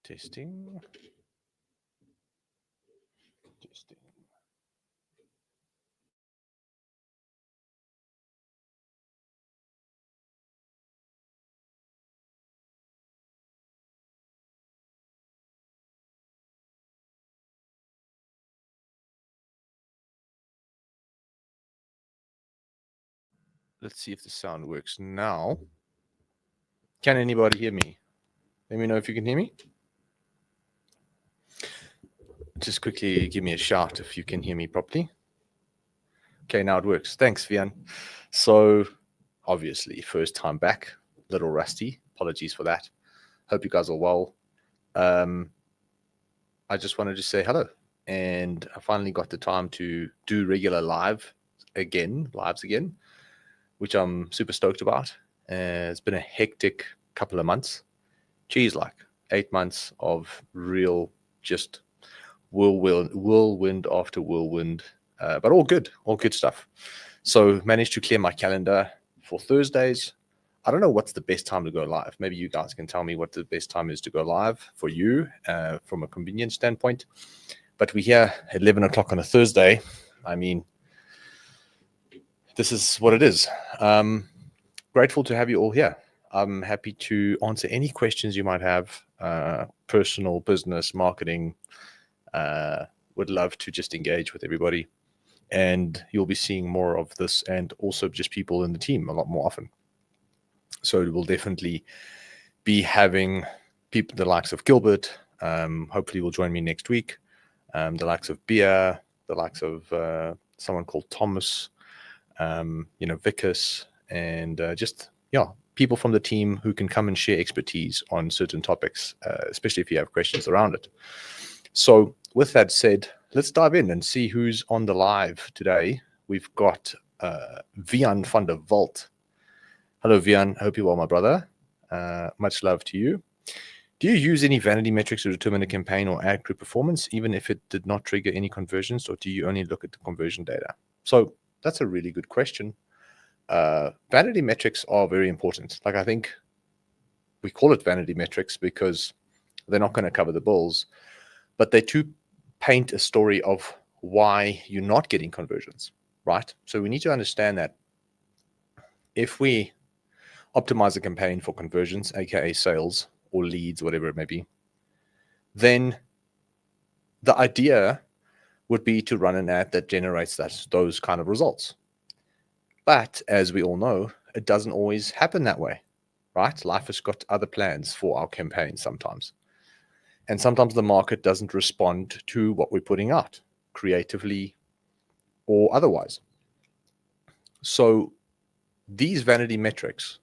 Testing. Testing. Let's see if the sound works now. Can anybody hear me? Let me know if you can hear me. Just quickly give me a shout if you can hear me properly. Okay, now it works. Thanks, Vian. So, obviously, first time back, little rusty. Apologies for that. Hope you guys are well. I just wanted to say hello. And I finally got the time to do regular lives again, which I'm super stoked about. It's been a hectic couple of months. Geez, like 8 months of real just whirlwind after whirlwind, but all good stuff. So managed to clear my calendar for Thursdays. I don't know what's the best time to go live. Maybe you guys can tell me what the best time is to go live for you from a convenience standpoint. But we're here at 11 o'clock on a Thursday. I mean, this is what it is. Grateful to have you all here. I'm happy to answer any questions you might have, personal, business, marketing. Would love to just engage with everybody. And you'll be seeing more of this and also just people in the team a lot more often. So we'll definitely be having people, the likes of Gilbert, hopefully will join me next week, the likes of Bia, the likes of someone called Thomas, Vickers, and people from the team who can come and share expertise on certain topics, especially if you have questions around it. So with that said, let's dive in and see who's on the live today. We've got Vian van der Walt. Hello, Vian. I hope you're well, my brother. Much love to you. Do you use any vanity metrics to determine a campaign or ad group performance, even if it did not trigger any conversions, or do you only look at the conversion data? So that's a really good question. Vanity metrics are very important. Like, I think we call it vanity metrics because they're not going to cover the bills, but they do paint a story of why you're not getting conversions, right? So we need to understand that if we optimize a campaign for conversions, aka sales or leads, whatever it may be, then the idea would be to run an ad that generates those kind of results. But as we all know, it doesn't always happen that way, right? Life has got other plans for our campaigns sometimes. And sometimes the market doesn't respond to what we're putting out, creatively or otherwise. So these vanity metrics,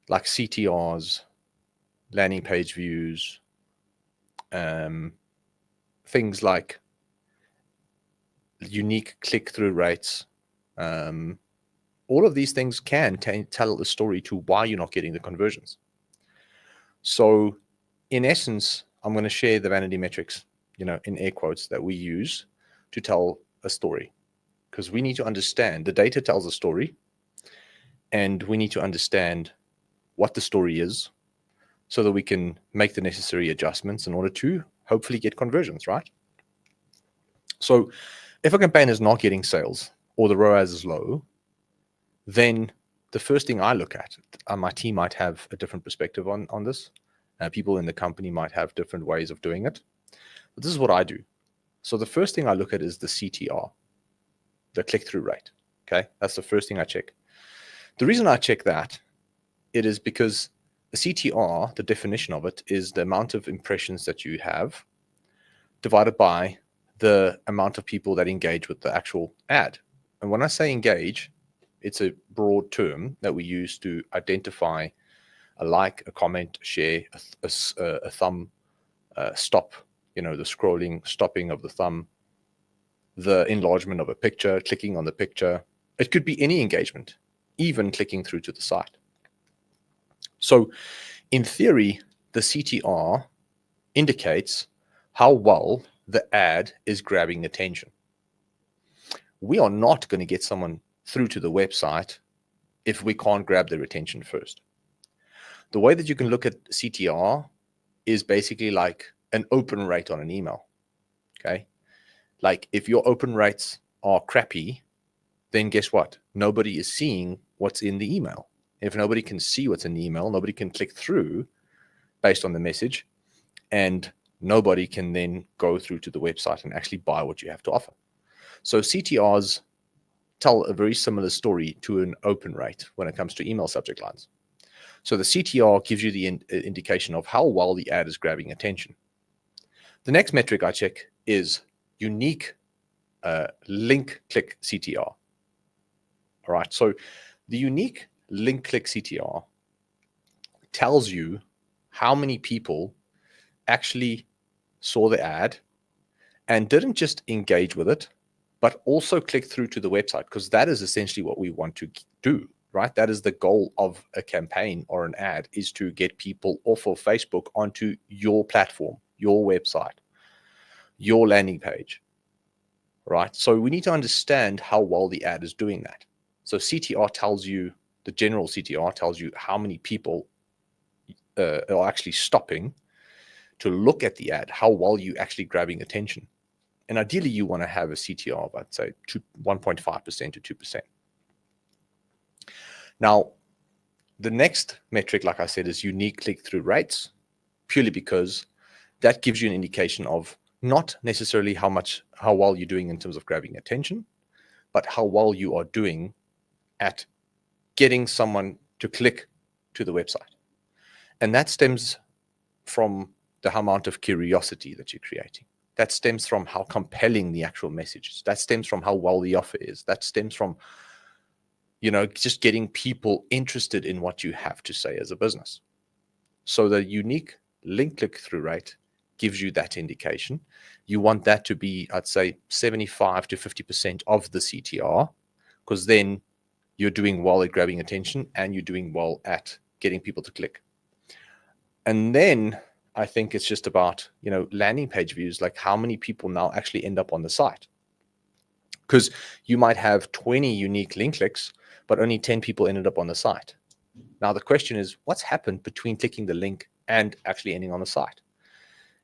like CTRs, landing page views, things like unique click-through rates, all of these things can tell a story to why you're not getting the conversions. So in essence, I'm going to share the vanity metrics, in air quotes, that we use to tell a story, because we need to understand the data tells a story, and we need to understand what the story is so that we can make the necessary adjustments in order to hopefully get conversions, right? So if a campaign is not getting sales or the ROAS is low, then the first thing I look at, my team might have a different perspective on this. People in the company might have different ways of doing it. But this is what I do. So the first thing I look at is the CTR, the click-through rate. Okay, that's the first thing I check. The reason I check that, it is because the CTR, the definition of it, is the amount of impressions that you have divided by the amount of people that engage with the actual ad. And when I say engage, it's a broad term that we use to identify a like, a comment, a share, a thumb, stop, the scrolling, stopping of the thumb, the enlargement of a picture, clicking on the picture. It could be any engagement, even clicking through to the site. So in theory, the CTR indicates how well the ad is grabbing attention. We are not going to get someone through to the website if we can't grab their attention first. The way that you can look at CTR is basically like an open rate on an email. Okay. Like if your open rates are crappy, then guess what? Nobody is seeing what's in the email. If nobody can see what's in the email, nobody can click through based on the message, and nobody can then go through to the website and actually buy what you have to offer. So CTRs tell a very similar story to an open rate when it comes to email subject lines. So the CTR gives you the indication of how well the ad is grabbing attention. The next metric I check is unique link click CTR. All right. So the unique link click CTR tells you how many people actually saw the ad and didn't just engage with it, but also click through to the website, because that is essentially what we want to do, right? That is the goal of a campaign or an ad, is to get people off of Facebook onto your platform, your website, your landing page, right? So we need to understand how well the ad is doing that. So CTR tells you, the general CTR tells you how many people are actually stopping to look at the ad, how well you actually grabbing attention. And ideally, you want to have a CTR of, I'd say, 1.5% to 2%. Now, the next metric, like I said, is unique click-through rates, purely because that gives you an indication of not necessarily how well you're doing in terms of grabbing attention, but how well you are doing at getting someone to click to the website. And that stems from the amount of curiosity that you're creating. That stems from how compelling the actual message is. That stems from how well the offer is. That stems from, just getting people interested in what you have to say as a business. So the unique link click-through rate gives you that indication. You want that to be, I'd say, 75 to 50% of the CTR, because then you're doing well at grabbing attention and you're doing well at getting people to click. And then I think it's just about, landing page views, like how many people now actually end up on the site. Because you might have 20 unique link clicks, but only 10 people ended up on the site. Now, the question is, what's happened between clicking the link and actually ending on the site?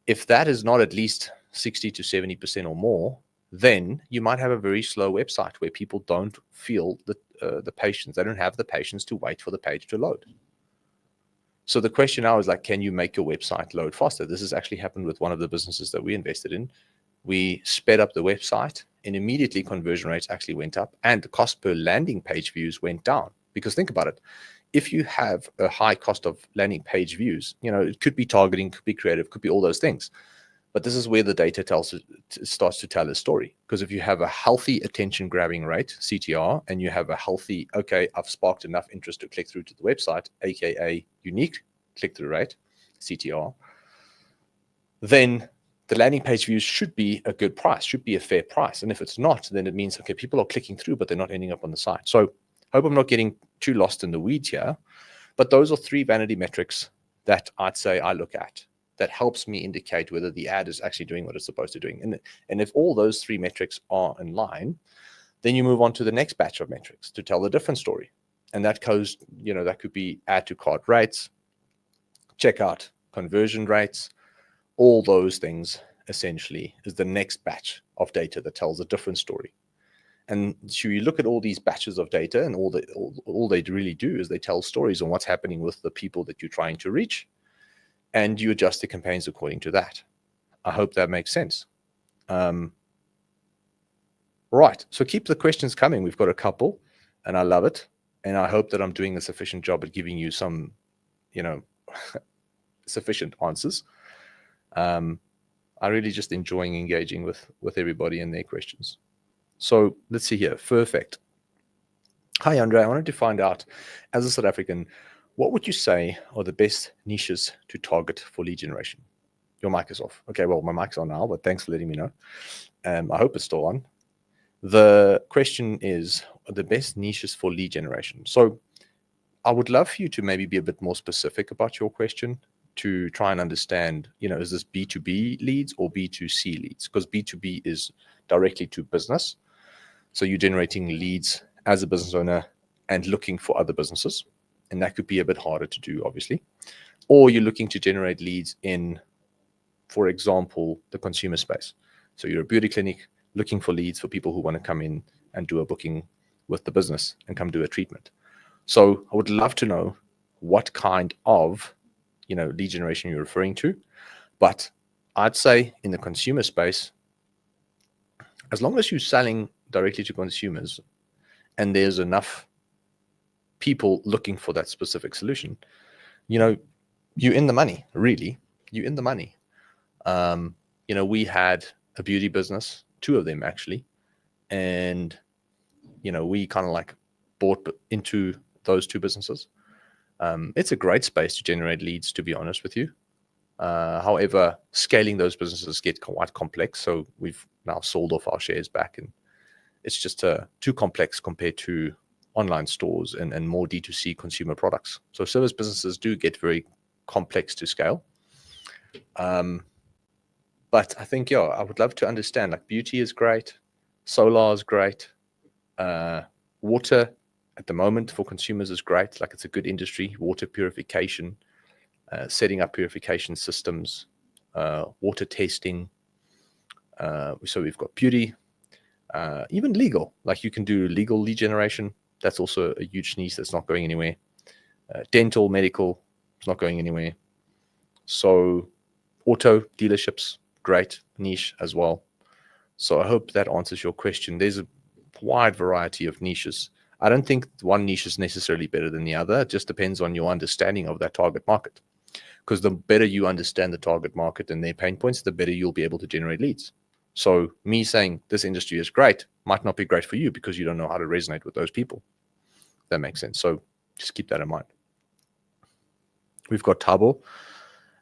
If that is not at least 60 to 70% or more, then you might have a very slow website where people don't feel the patience. They don't have the patience to wait for the page to load. So the question now is, like, can you make your website load faster? This has actually happened with one of the businesses that we invested in. We sped up the website and immediately conversion rates actually went up and the cost per landing page views went down. Because think about it. If you have a high cost of landing page views, it could be targeting, could be creative, could be all those things. But this is where the data starts to tell a story. Because if you have a healthy attention grabbing rate, CTR, and you have a healthy, okay, I've sparked enough interest to click through to the website, aka unique click-through rate, CTR, then the landing page views should be a good price, should be a fair price. And if it's not, then it means, okay, people are clicking through, but they're not ending up on the site. So I hope I'm not getting too lost in the weeds here. But those are 3 vanity metrics that I'd say I look at that helps me indicate whether the ad is actually doing what it's supposed to be doing. And if all those 3 metrics are in line, then you move on to the next batch of metrics to tell a different story. And that goes, that could be add to cart rates, checkout conversion rates, all those things essentially is the next batch of data that tells a different story. And so you look at all these batches of data, and all they really do is they tell stories on what's happening with the people that you're trying to reach, and you adjust the campaigns according to that. I hope that makes sense. Right. So keep the questions coming. We've got a couple, and I love it. And I hope that I'm doing a sufficient job at giving you some, sufficient answers. I really just enjoying engaging with everybody and their questions. So let's see here. Perfect. Hi, Jandre. I wanted to find out, as a South African, what would you say are the best niches to target for lead generation? Your mic is off. Okay, well, my mic's on now, but thanks for letting me know. I hope it's still on. The question is the best niches for lead generation. So I would love for you to maybe be a bit more specific about your question to try and understand, is this B2B leads or B2C leads? Because B2B is directly to business. So you're generating leads as a business owner and looking for other businesses. And that could be a bit harder to do, obviously. or you're looking to generate leads in, for example, the consumer space. So you're a beauty clinic looking for leads for people who want to come in and do a booking with the business and come do a treatment. So I would love to know what kind of, lead generation you're referring to. But I'd say in the consumer space, as long as you're selling directly to consumers and there's enough people looking for that specific solution, you're in the money, really. You're in the money. We had a beauty business, two of them actually, and we kind of like bought into those two businesses. It's a great space to generate leads, to be honest with you. However, scaling those businesses get quite complex, so we've now sold off our shares back, and it's just too complex compared to online stores and more D2C consumer products. So service businesses do get very complex to scale. But I think, I would love to understand, like, beauty is great, solar is great, water at the moment for consumers is great. Like, it's a good industry, water purification, setting up purification systems, water testing. So we've got beauty, even legal, like you can do legal lead generation. That's also a huge niche that's not going anywhere. Dental, medical, it's not going anywhere. So auto dealerships, great niche as well. So I hope that answers your question. There's a wide variety of niches. I don't think one niche is necessarily better than the other. It just depends on your understanding of that target market. Because the better you understand the target market and their pain points, the better you'll be able to generate leads. So me saying this industry is great might not be great for you because you don't know how to resonate with those people. That makes sense. So just keep that in mind. We've got Tabo.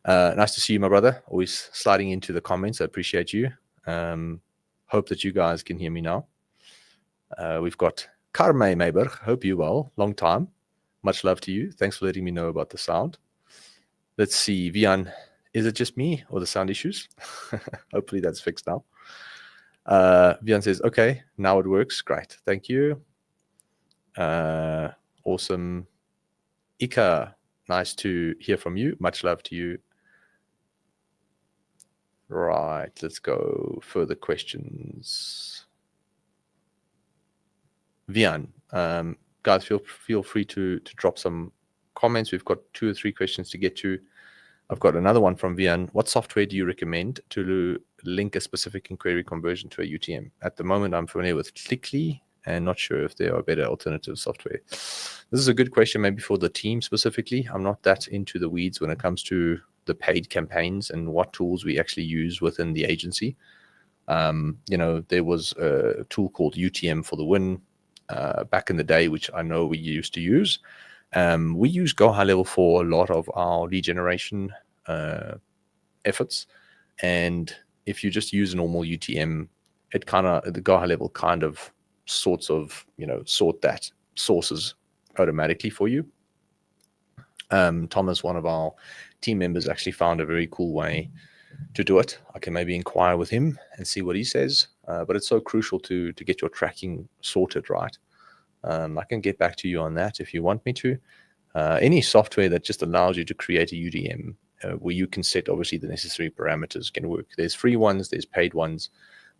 Nice to see you, my brother. Always sliding into the comments. I appreciate you. Hope that you guys can hear me now. We've got Carme Mayberg. Hope you well. Long time. Much love to you. Thanks for letting me know about the sound. Let's see. Vian, is it just me or the sound issues? Hopefully that's fixed now. Vian says, okay, now it works. Great. Thank you. Awesome. Ika, nice to hear from you. Much love to you. Right, let's go further questions. Vian, guys, feel free to drop some comments. We've got 2 or 3 questions to get to. I've got another one from Vian. What software do you recommend to link a specific inquiry conversion to a UTM? At the moment, I'm familiar with Clickly and not sure if there are better alternative software. This is a good question, maybe for the team specifically. I'm not that into the weeds when it comes to the paid campaigns and what tools we actually use within the agency. There was a tool called UTM for the Win back in the day, which I know we used to use. We use Go High Level for a lot of our lead generation efforts. And if you just use a normal UTM, the Go High Level kind of sort that sources automatically for you. Thomas, one of our team members, actually found a very cool way to do it. I can maybe inquire with him and see what he says. But it's so crucial to get your tracking sorted right. I can get back to you on that if you want me to. Any software that just allows you to create a UDM where you can set obviously the necessary parameters can work. There's free ones, there's paid ones.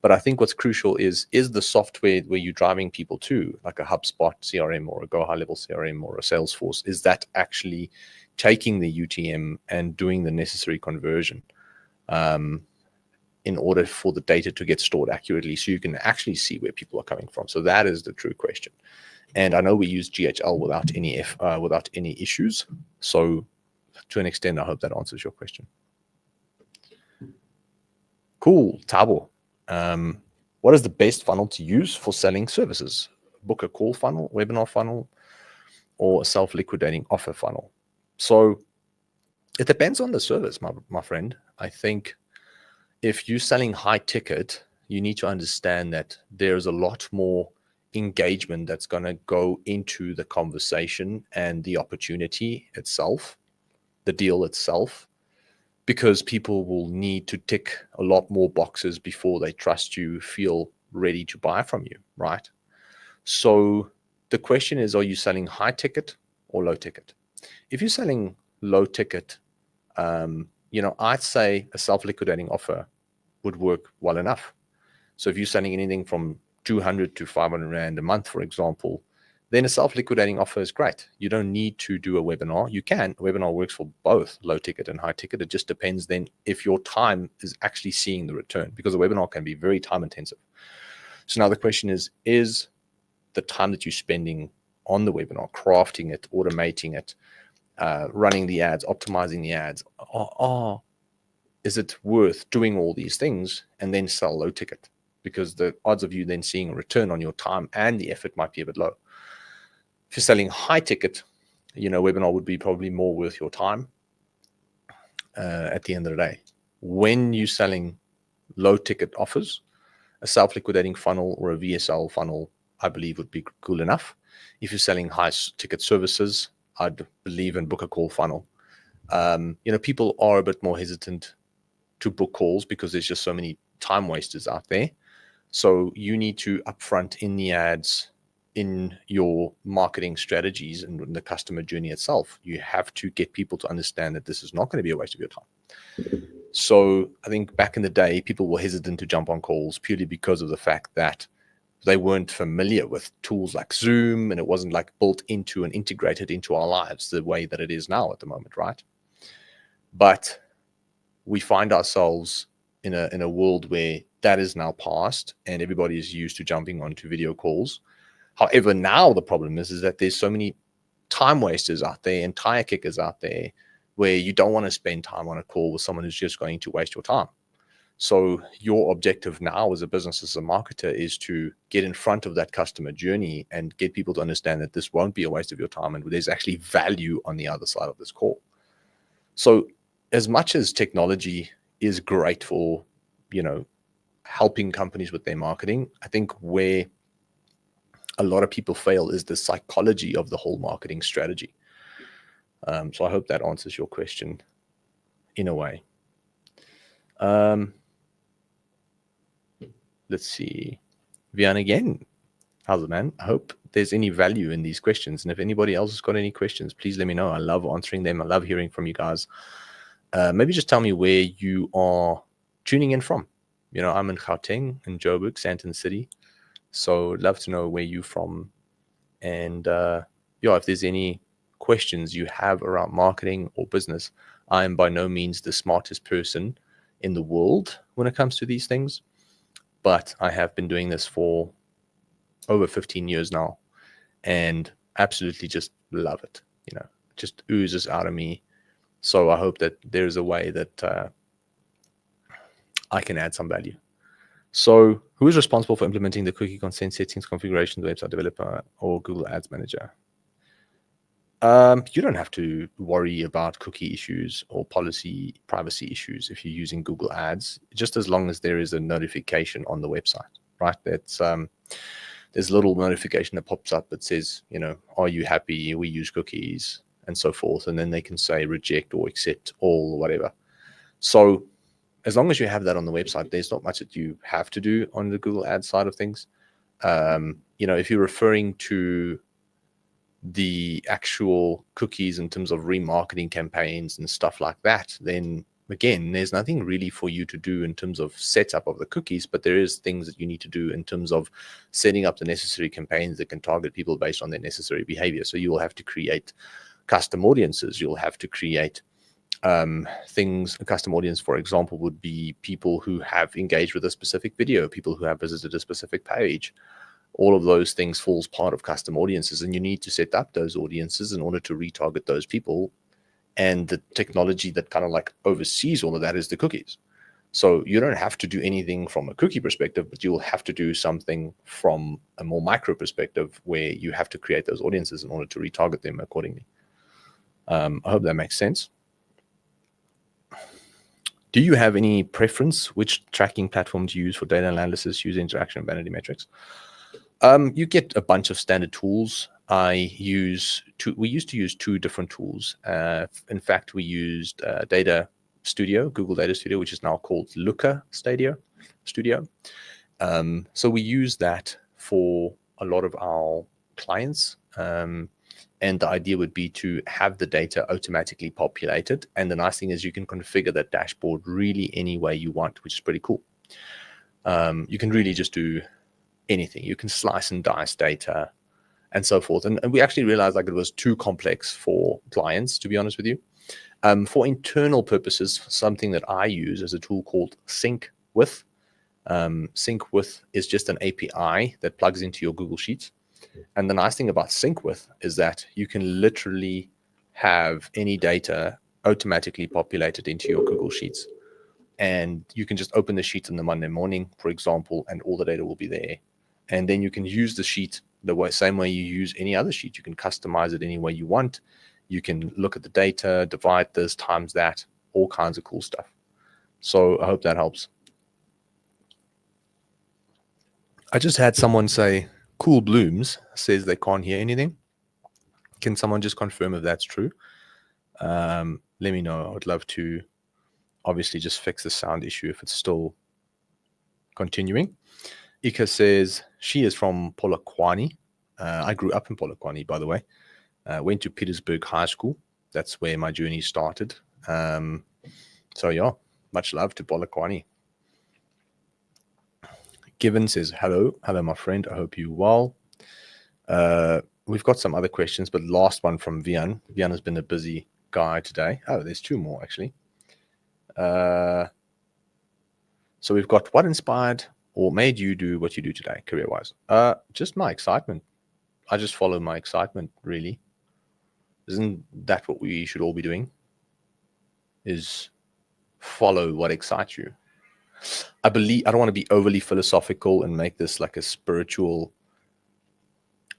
But I think what's crucial is the software where you're driving people to, like a HubSpot CRM or a Go High Level CRM or a Salesforce, is that actually taking the UTM and doing the necessary conversion in order for the data to get stored accurately so you can actually see where people are coming from. So that is the true question. And I know we use GHL without any issues. So to an extent, I hope that answers your question. Cool. Tabo. What is the best funnel to use for selling services? Book a call funnel, webinar funnel, or a self-liquidating offer funnel? So it depends on the service, my friend. I think if you're selling high ticket, you need to understand that there's a lot more engagement that's going to go into the conversation and the opportunity itself, the deal itself, because people will need to tick a lot more boxes before they trust you, feel ready to buy from you, right? So the question is, are you selling high ticket or low ticket? If you're selling low ticket, I'd say a self-liquidating offer would work well enough. So if you're selling anything from 200 to 500 Rand a month, for example, then a self-liquidating offer is great. You don't need to do a webinar. You can. A webinar works for both low ticket and high ticket. It just depends then if your time is actually seeing the return, because a webinar can be very time intensive. So now the question is the time that you're spending on the webinar, crafting it, automating it, running the ads, optimizing the ads, is it worth doing all these things and then sell low ticket? Because the odds of you then seeing a return on your time and the effort might be a bit low. If you're selling high ticket, webinar would be probably more worth your time at the end of the day. When you're selling low ticket offers, a self-liquidating funnel or a VSL funnel, I believe, would be cool enough. If you're selling high ticket services, I'd believe in book a call funnel. People are a bit more hesitant to book calls because there's just so many time wasters out there. So you need to upfront in the ads, in your marketing strategies and the customer journey itself, you have to get people to understand that this is not going to be a waste of your time. So I think back in the day, people were hesitant to jump on calls purely because of the fact that they weren't familiar with tools like Zoom, and it wasn't like built into and integrated into our lives the way that it is now at the moment, right? But we find ourselves in a world where that is now past and everybody is used to jumping onto video calls. However, now the problem is that there's so many time wasters out there and tire kickers out there where you don't want to spend time on a call with someone who's just going to waste your time. So your objective now as a business, as a marketer, is to get in front of that customer journey and get people to understand that this won't be a waste of your time and there's actually value on the other side of this call. So as much as technology is great for, helping companies with their marketing, I think where a lot of people fail is the psychology of the whole marketing strategy. So I hope that answers your question in a way. Let's see. Vian again. How's it, man? I hope there's any value in these questions. And if anybody else has got any questions, please let me know. I love answering them. I love hearing from you guys. Maybe just tell me where you are tuning in from. I'm in Gauteng, in Joburg, Sandton City. So I'd love to know where you're from. And if there's any questions you have around marketing or business, I am by no means the smartest person in the world when it comes to these things. But I have been doing this for over 15 years now and absolutely just love it. Just oozes out of me. So I hope that there's a way that I can add some value. So who is responsible for implementing the cookie consent settings, configuration, the website developer, or Google Ads Manager? You don't have to worry about cookie issues or policy privacy issues if you're using Google Ads, just as long as there is a notification on the website, right? That's there's a little notification that pops up that says, are you happy? We use cookies and so forth. And then they can say reject or accept all or whatever. So as long as you have that on the website, there's not much that you have to do on the Google Ads side of things. If you're referring to the actual cookies in terms of remarketing campaigns and stuff like that, then again, there's nothing really for you to do in terms of setup of the cookies, but there is things that you need to do in terms of setting up the necessary campaigns that can target people based on their necessary behavior. So you will have to create custom audiences. You'll have to create things. A custom audience, for example, would be people who have engaged with a specific video, people who have visited a specific page. All of those things falls part of custom audiences, and you need to set up those audiences in order to retarget those people. And the technology that kind of like oversees all of that is the cookies. So you don't have to do anything from a cookie perspective, but you'll have to do something from a more micro perspective where you have to create those audiences in order to retarget them accordingly. I hope that makes sense. Do you have any preference which tracking platform to use for data analysis, user interaction, and vanity metrics? You get a bunch of standard tools. We used to use two different tools. In fact, we used Data Studio, Google Data Studio, which is now called Looker Studio. So we use that for a lot of our clients. And the idea would be to have the data automatically populated. And the nice thing is you can configure that dashboard really any way you want, which is pretty cool. You can really just do anything. You can slice and dice data and so forth. And we actually realized like it was too complex for clients, to be honest with you. For internal purposes, something that I use is a tool called Sync With. Sync With is just an API that plugs into your Google Sheets. And the nice thing about Sync With is that you can literally have any data automatically populated into your Google Sheets. And you can just open the sheet on the Monday morning, for example, and all the data will be there. And then you can use the sheet same way you use any other sheet. You can customize it any way you want. You can look at the data, divide this, times that, all kinds of cool stuff. So I hope that helps. I just had someone say, Cool Blooms says they can't hear anything. Can someone just confirm if that's true? Let me know. I would love to obviously just fix the sound issue if it's still continuing. Ika says she is from Polokwane. I grew up in Polokwane, by the way. Went to Petersburg High School. That's where my journey started. So yeah, much love to Polokwane. Given says, hello, my friend. I hope you're well. We've got some other questions, but last one from Vian. Vian has been a busy guy today. Oh, there's two more actually. So we've got what inspired or made you do what you do today, career-wise? Just my excitement. I just follow my excitement, really. Isn't that what we should all be doing? Is follow what excites you. I don't want to be overly philosophical and make this like a spiritual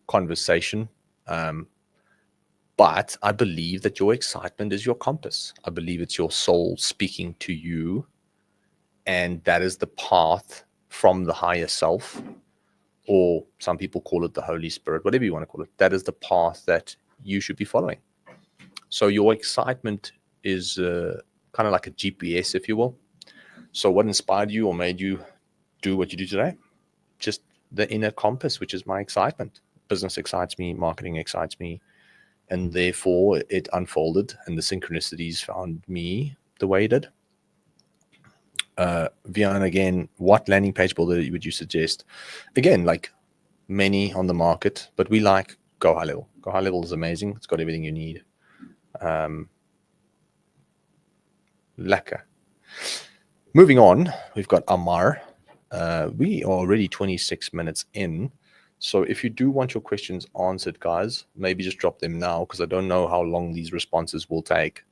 conversation. But I believe that your excitement is your compass. I believe it's your soul speaking to you. And that is the path from the higher self, or some people call it the Holy Spirit, whatever you want to call it. That is the path that you should be following. So your excitement is kind of like a GPS, if you will. So what inspired you or made you do what you do today? Just the inner compass, which is my excitement. Business excites me, marketing excites me, and therefore it unfolded and the synchronicities found me the way it did. Vian, again, what landing page builder would you suggest? Again, like many on the market, but we like Go High Level. Go High Level is amazing. It's got everything you need. Lekker. Moving on, we've got Amar. We are already 26 minutes in. So if you do want your questions answered, guys, maybe just drop them now because I don't know how long these responses will take.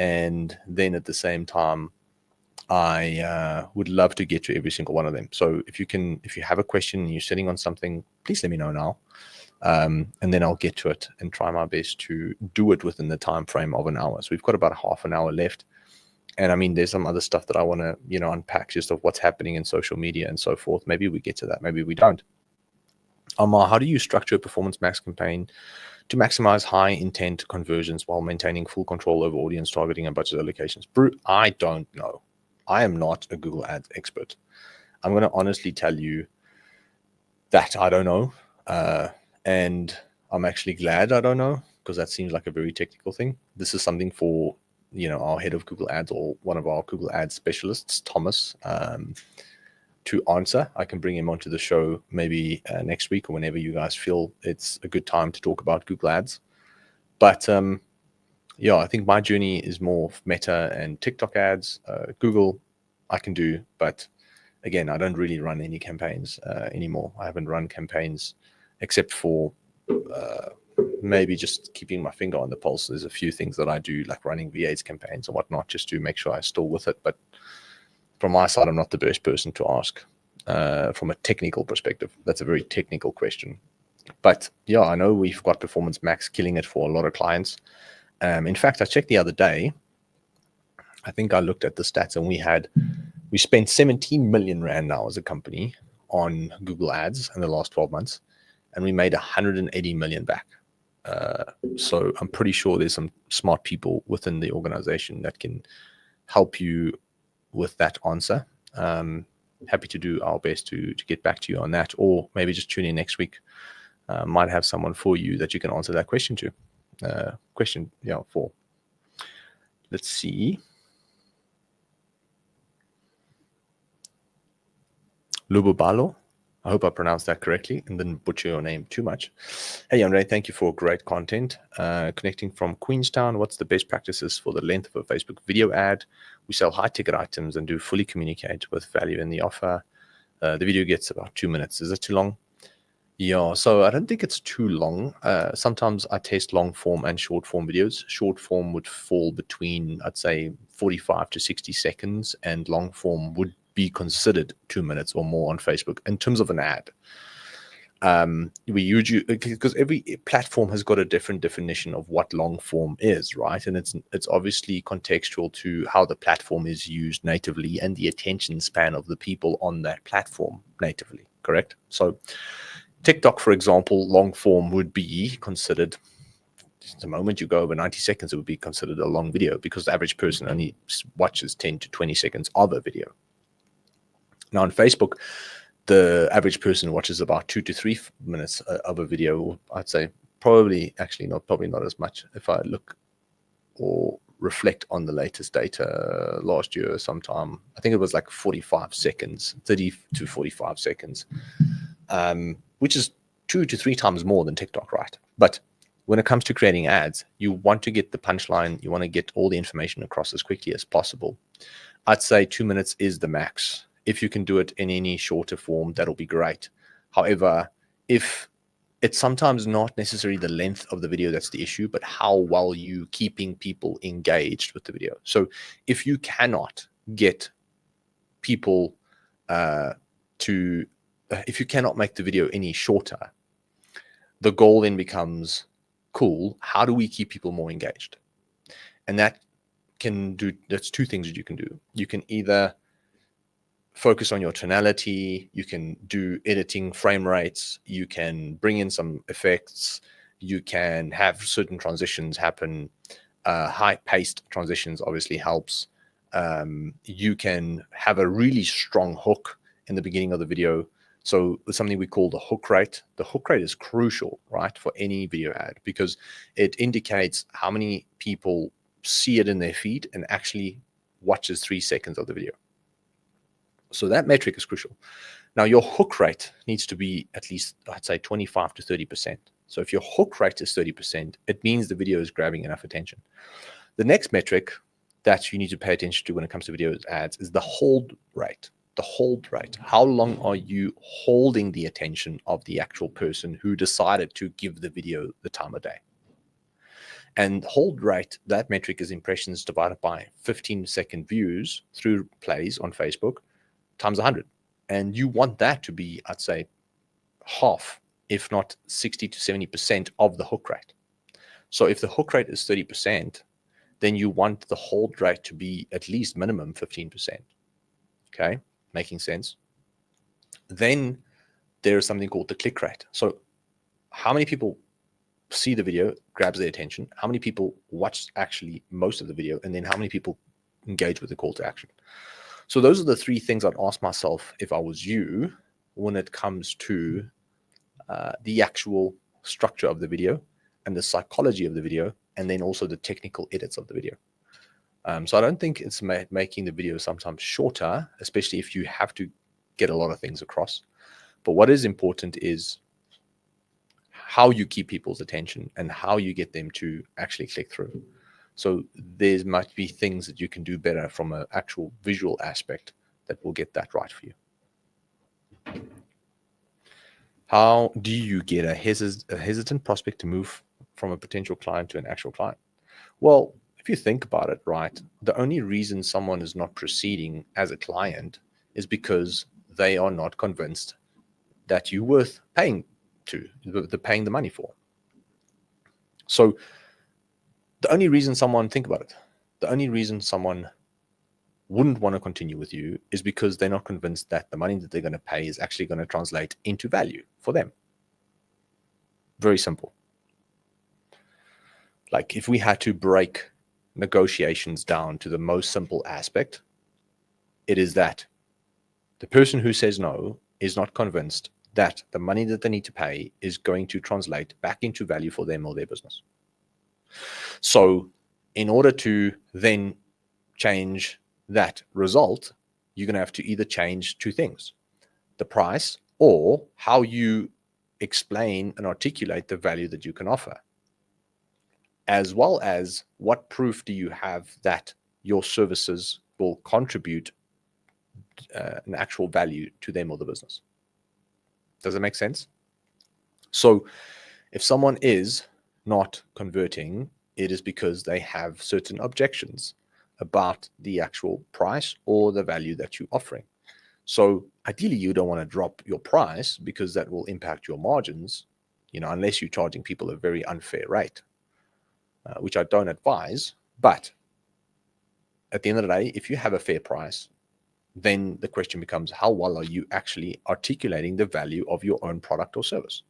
And then at the same time, I would love to get to every single one of them. So if you have a question and you're sitting on something, please let me know now. And then I'll get to it and try my best to do it within the time frame of an hour. So we've got about half an hour left. And I mean, there's some other stuff that I want to, unpack just of what's happening in social media and so forth. Maybe we get to that. Maybe we don't. Amar, how do you structure a Performance Max campaign to maximize high intent conversions while maintaining full control over audience targeting and budget allocations? I don't know. I am not a Google Ads expert. I'm going to honestly tell you that I don't know. And I'm actually glad I don't know, because that seems like a very technical thing. This is something for, our head of Google Ads or one of our Google Ads specialists, Thomas, to answer. I can bring him onto the show maybe next week or whenever you guys feel it's a good time to talk about Google Ads. But I think my journey is more Meta and TikTok ads. Google, I can do, but again, I don't really run any campaigns anymore. I haven't run campaigns except for maybe just keeping my finger on the pulse. There's a few things that I do, like running V8 campaigns and whatnot, just to make sure I'm still with it. But from my side, I'm not the best person to ask from a technical perspective. That's a very technical question. But yeah, I know we've got Performance Max killing it for a lot of clients. In fact, I checked the other day. I think I looked at the stats and we spent 17 million Rand now as a company on Google Ads in the last 12 months, and we made 180 million back. So I'm pretty sure there's some smart people within the organization that can help you with that answer. Happy to do our best to get back to you on that, or maybe just tune in next week. might have someone for you that you can answer that question to. For. Let's see. Lububalo. I hope I pronounced that correctly and didn't butcher your name too much. Hey, Jandre, thank you for great content. Connecting from Queenstown, what's the best practices for the length of a Facebook video ad? We sell high-ticket items and do fully communicate with value in the offer. The video gets about 2 minutes. Is it too long? Yeah, so I don't think it's too long. Sometimes I test long form and short form videos. Short form would fall between, I'd say, 45 to 60 seconds, and long form would be considered 2 minutes or more on Facebook in terms of an ad. We usually, because every platform has got a different definition of what long form is, right? And it's obviously contextual to how the platform is used natively and the attention span of the people on that platform natively, correct? So TikTok, for example, long form would be considered, the moment you go over 90 seconds, it would be considered a long video because the average person only watches 10 to 20 seconds of a video. Now on Facebook, the average person watches about 2 to 3 minutes of a video. I'd say probably not as much. If I look or reflect on the latest data last year sometime, I think it was like 45 seconds, 30 to 45 seconds, which is 2 to 3 times more than TikTok, right? But when it comes to creating ads, you want to get the punchline, you want to get all the information across as quickly as possible. I'd say 2 minutes is the max. If you can do it in any shorter form, that'll be great. However, if it's sometimes not necessarily the length of the video that's the issue, but how well you keeping people engaged with the video. So if you cannot get people if you cannot make the video any shorter, the goal then becomes, cool, how do we keep people more engaged? And that's 2 things that you can do. You can either focus on your tonality, you can do editing frame rates, you can bring in some effects, you can have certain transitions happen. High-paced transitions obviously helps. You can have a really strong hook in the beginning of the video. So it's something we call the hook rate. The hook rate is crucial, right, for any video ad because it indicates how many people see it in their feed and actually watches 3 seconds of the video. So that metric is crucial. Now, your hook rate needs to be at least, I'd say, 25 to 30%. So if your hook rate is 30%, it means the video is grabbing enough attention. The next metric that you need to pay attention to when it comes to video ads is the hold rate. The hold rate. How long are you holding the attention of the actual person who decided to give the video the time of day? And hold rate, that metric is impressions divided by 15-second views through plays on Facebook times 100. And you want that to be, I'd say, half, if not 60 to 70% of the hook rate. So if the hook rate is 30%, then you want the hold rate to be at least minimum 15%. Okay, making sense? Then there is something called the click rate. So how many people see the video, grabs their attention, how many people watch actually most of the video, and then how many people engage with the call to action. So those are the 3 things I'd ask myself if I was you when it comes to the actual structure of the video and the psychology of the video, and then also the technical edits of the video. So I don't think it's making the video sometimes shorter, especially if you have to get a lot of things across. But what is important is how you keep people's attention and how you get them to actually click through. So there might be things that you can do better from an actual visual aspect that will get that right for you. How do you get a hesitant prospect to move from a potential client to an actual client? Well, if you think about it, right, the only reason someone is not proceeding as a client is because they are not convinced that you're worth paying the money for. So the only reason someone wouldn't want to continue with you is because they're not convinced that the money that they're going to pay is actually going to translate into value for them. Very simple. Like if we had to break negotiations down to the most simple aspect, it is that the person who says no is not convinced that the money that they need to pay is going to translate back into value for them or their business. So in order to then change that result, you're going to have to either change two things: the price or how you explain and articulate the value that you can offer, as well as what proof do you have that your services will contribute an actual value to them or the business. Does that make sense? So if someone is not converting, it is because they have certain objections about the actual price or the value that you're offering. So ideally, you don't want to drop your price because that will impact your margins, unless you're charging people a very unfair rate, which I don't advise. But at the end of the day, if you have a fair price, then the question becomes, how well are you actually articulating the value of your own product or service?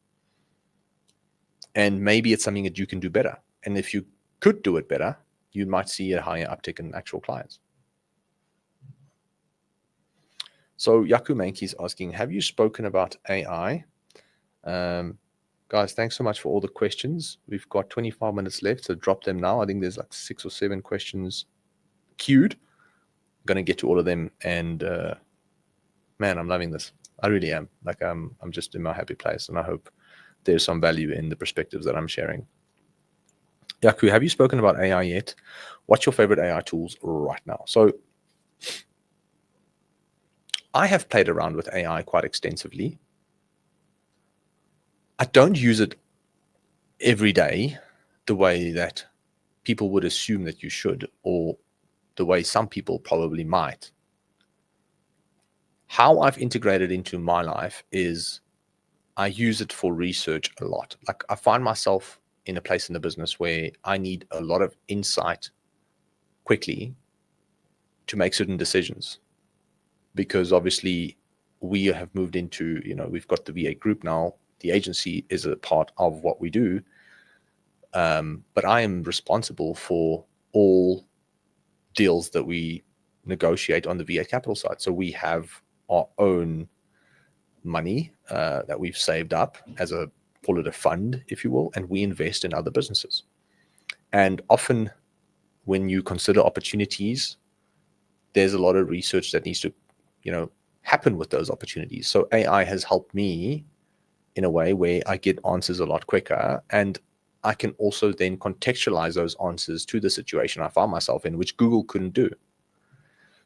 And maybe it's something that you can do better. And if you could do it better, you might see a higher uptick in actual clients. So Yaku Manki is asking, have you spoken about AI? Guys, thanks so much for all the questions. We've got 25 minutes left, so drop them now. I think there's like 6 or 7 questions queued. I'm going to get to all of them. And man, I'm loving this. I really am. Like I'm just in my happy place, and I hope there's some value in the perspectives that I'm sharing. Yaku, have you spoken about AI yet? What's your favorite AI tools right now? So I have played around with AI quite extensively. I don't use it every day the way that people would assume that you should, or the way some people probably might. How I've integrated into my life is I use it for research a lot. Like I find myself in a place in the business where I need a lot of insight quickly to make certain decisions, because obviously we have moved into, we've got the V8 group now. The agency is a part of what we do. But I am responsible for all deals that we negotiate on the V8 capital side. So we have our own money that we've saved up as call it a fund, if you will, and we invest in other businesses. And often when you consider opportunities, there's a lot of research that needs to, happen with those opportunities. So AI has helped me in a way where I get answers a lot quicker, and I can also then contextualize those answers to the situation I found myself in, which Google couldn't do.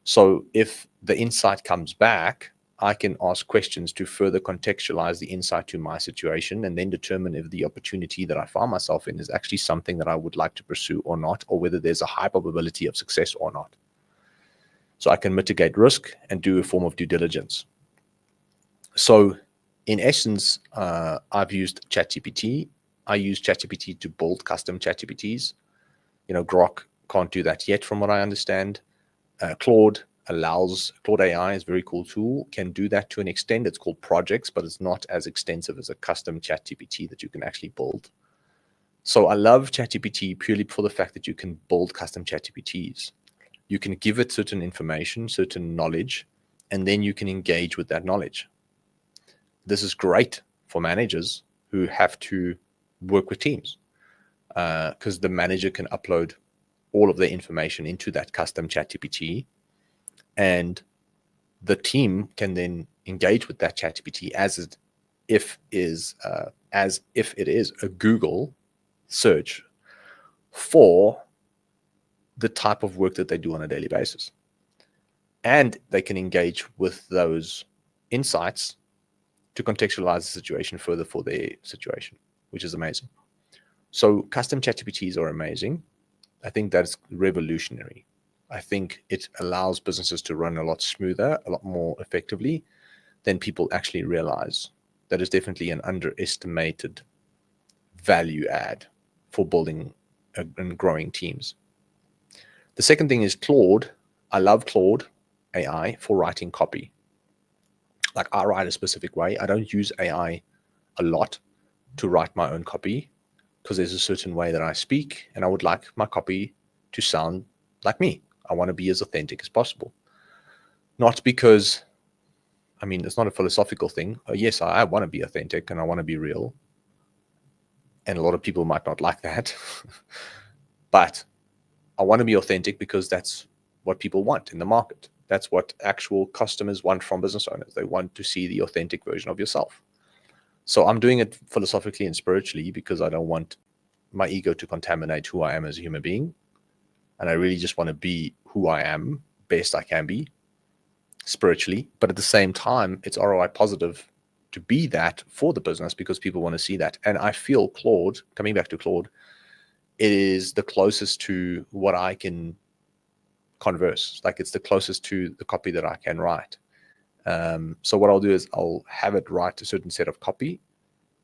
So if the insight comes back, I can ask questions to further contextualize the insight to my situation, and then determine if the opportunity that I found myself in is actually something that I would like to pursue or not, or whether there's a high probability of success or not. So I can mitigate risk and do a form of due diligence. So in essence, I've used ChatGPT. I use ChatGPT to build custom ChatGPTs. Grok can't do that yet, from what I understand. Claude AI is a very cool tool, can do that to an extent. It's called projects, but it's not as extensive as a custom ChatGPT that you can actually build. So I love ChatGPT purely for the fact that you can build custom ChatGPTs. You can give it certain information, certain knowledge, and then you can engage with that knowledge. This is great for managers who have to work with teams, because the manager can upload all of their information into that custom ChatGPT, and the team can then engage with that ChatGPT as if it is a Google search for the type of work that they do on a daily basis. And they can engage with those insights to contextualize the situation further for their situation, which is amazing. So custom ChatGPTs are amazing. I think that's revolutionary. I think it allows businesses to run a lot smoother, a lot more effectively than people actually realize. That is definitely an underestimated value add for building and growing teams. The second thing is Claude. I love Claude AI for writing copy. Like I write a specific way. I don't use AI a lot to write my own copy, because there's a certain way that I speak, and I would like my copy to sound like me. I want to be as authentic as possible. Not because I mean, it's not a philosophical thing. Yes, I want to be authentic and I want to be real. And a lot of people might not like that. But I want to be authentic because that's what people want in the market. That's what actual customers want from business owners. They want to see the authentic version of yourself. So I'm doing it philosophically and spiritually because I don't want my ego to contaminate who I am as a human being. And I really just want to be who I am, best I can be spiritually. But at the same time, it's ROI positive to be that for the business because people want to see that. And I feel Claude, coming back to Claude, it is the closest to what I can converse. Like it's the closest to the copy that I can write. So what I'll do is I'll have it write a certain set of copy,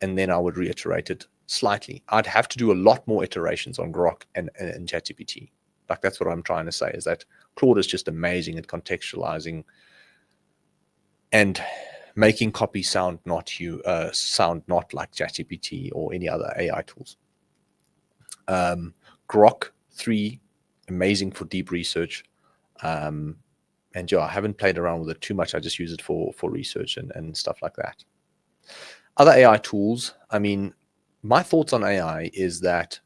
and then I would reiterate it slightly. I'd have to do a lot more iterations on Grok and ChatGPT. Like that's what I'm trying to say, is that Claude is just amazing at contextualizing and making copy sound not like ChatGPT or any other AI tools. Grok 3, amazing for deep research. And yeah, I haven't played around with it too much. I just use it for research and stuff like that. Other AI tools, I mean, my thoughts on AI is that,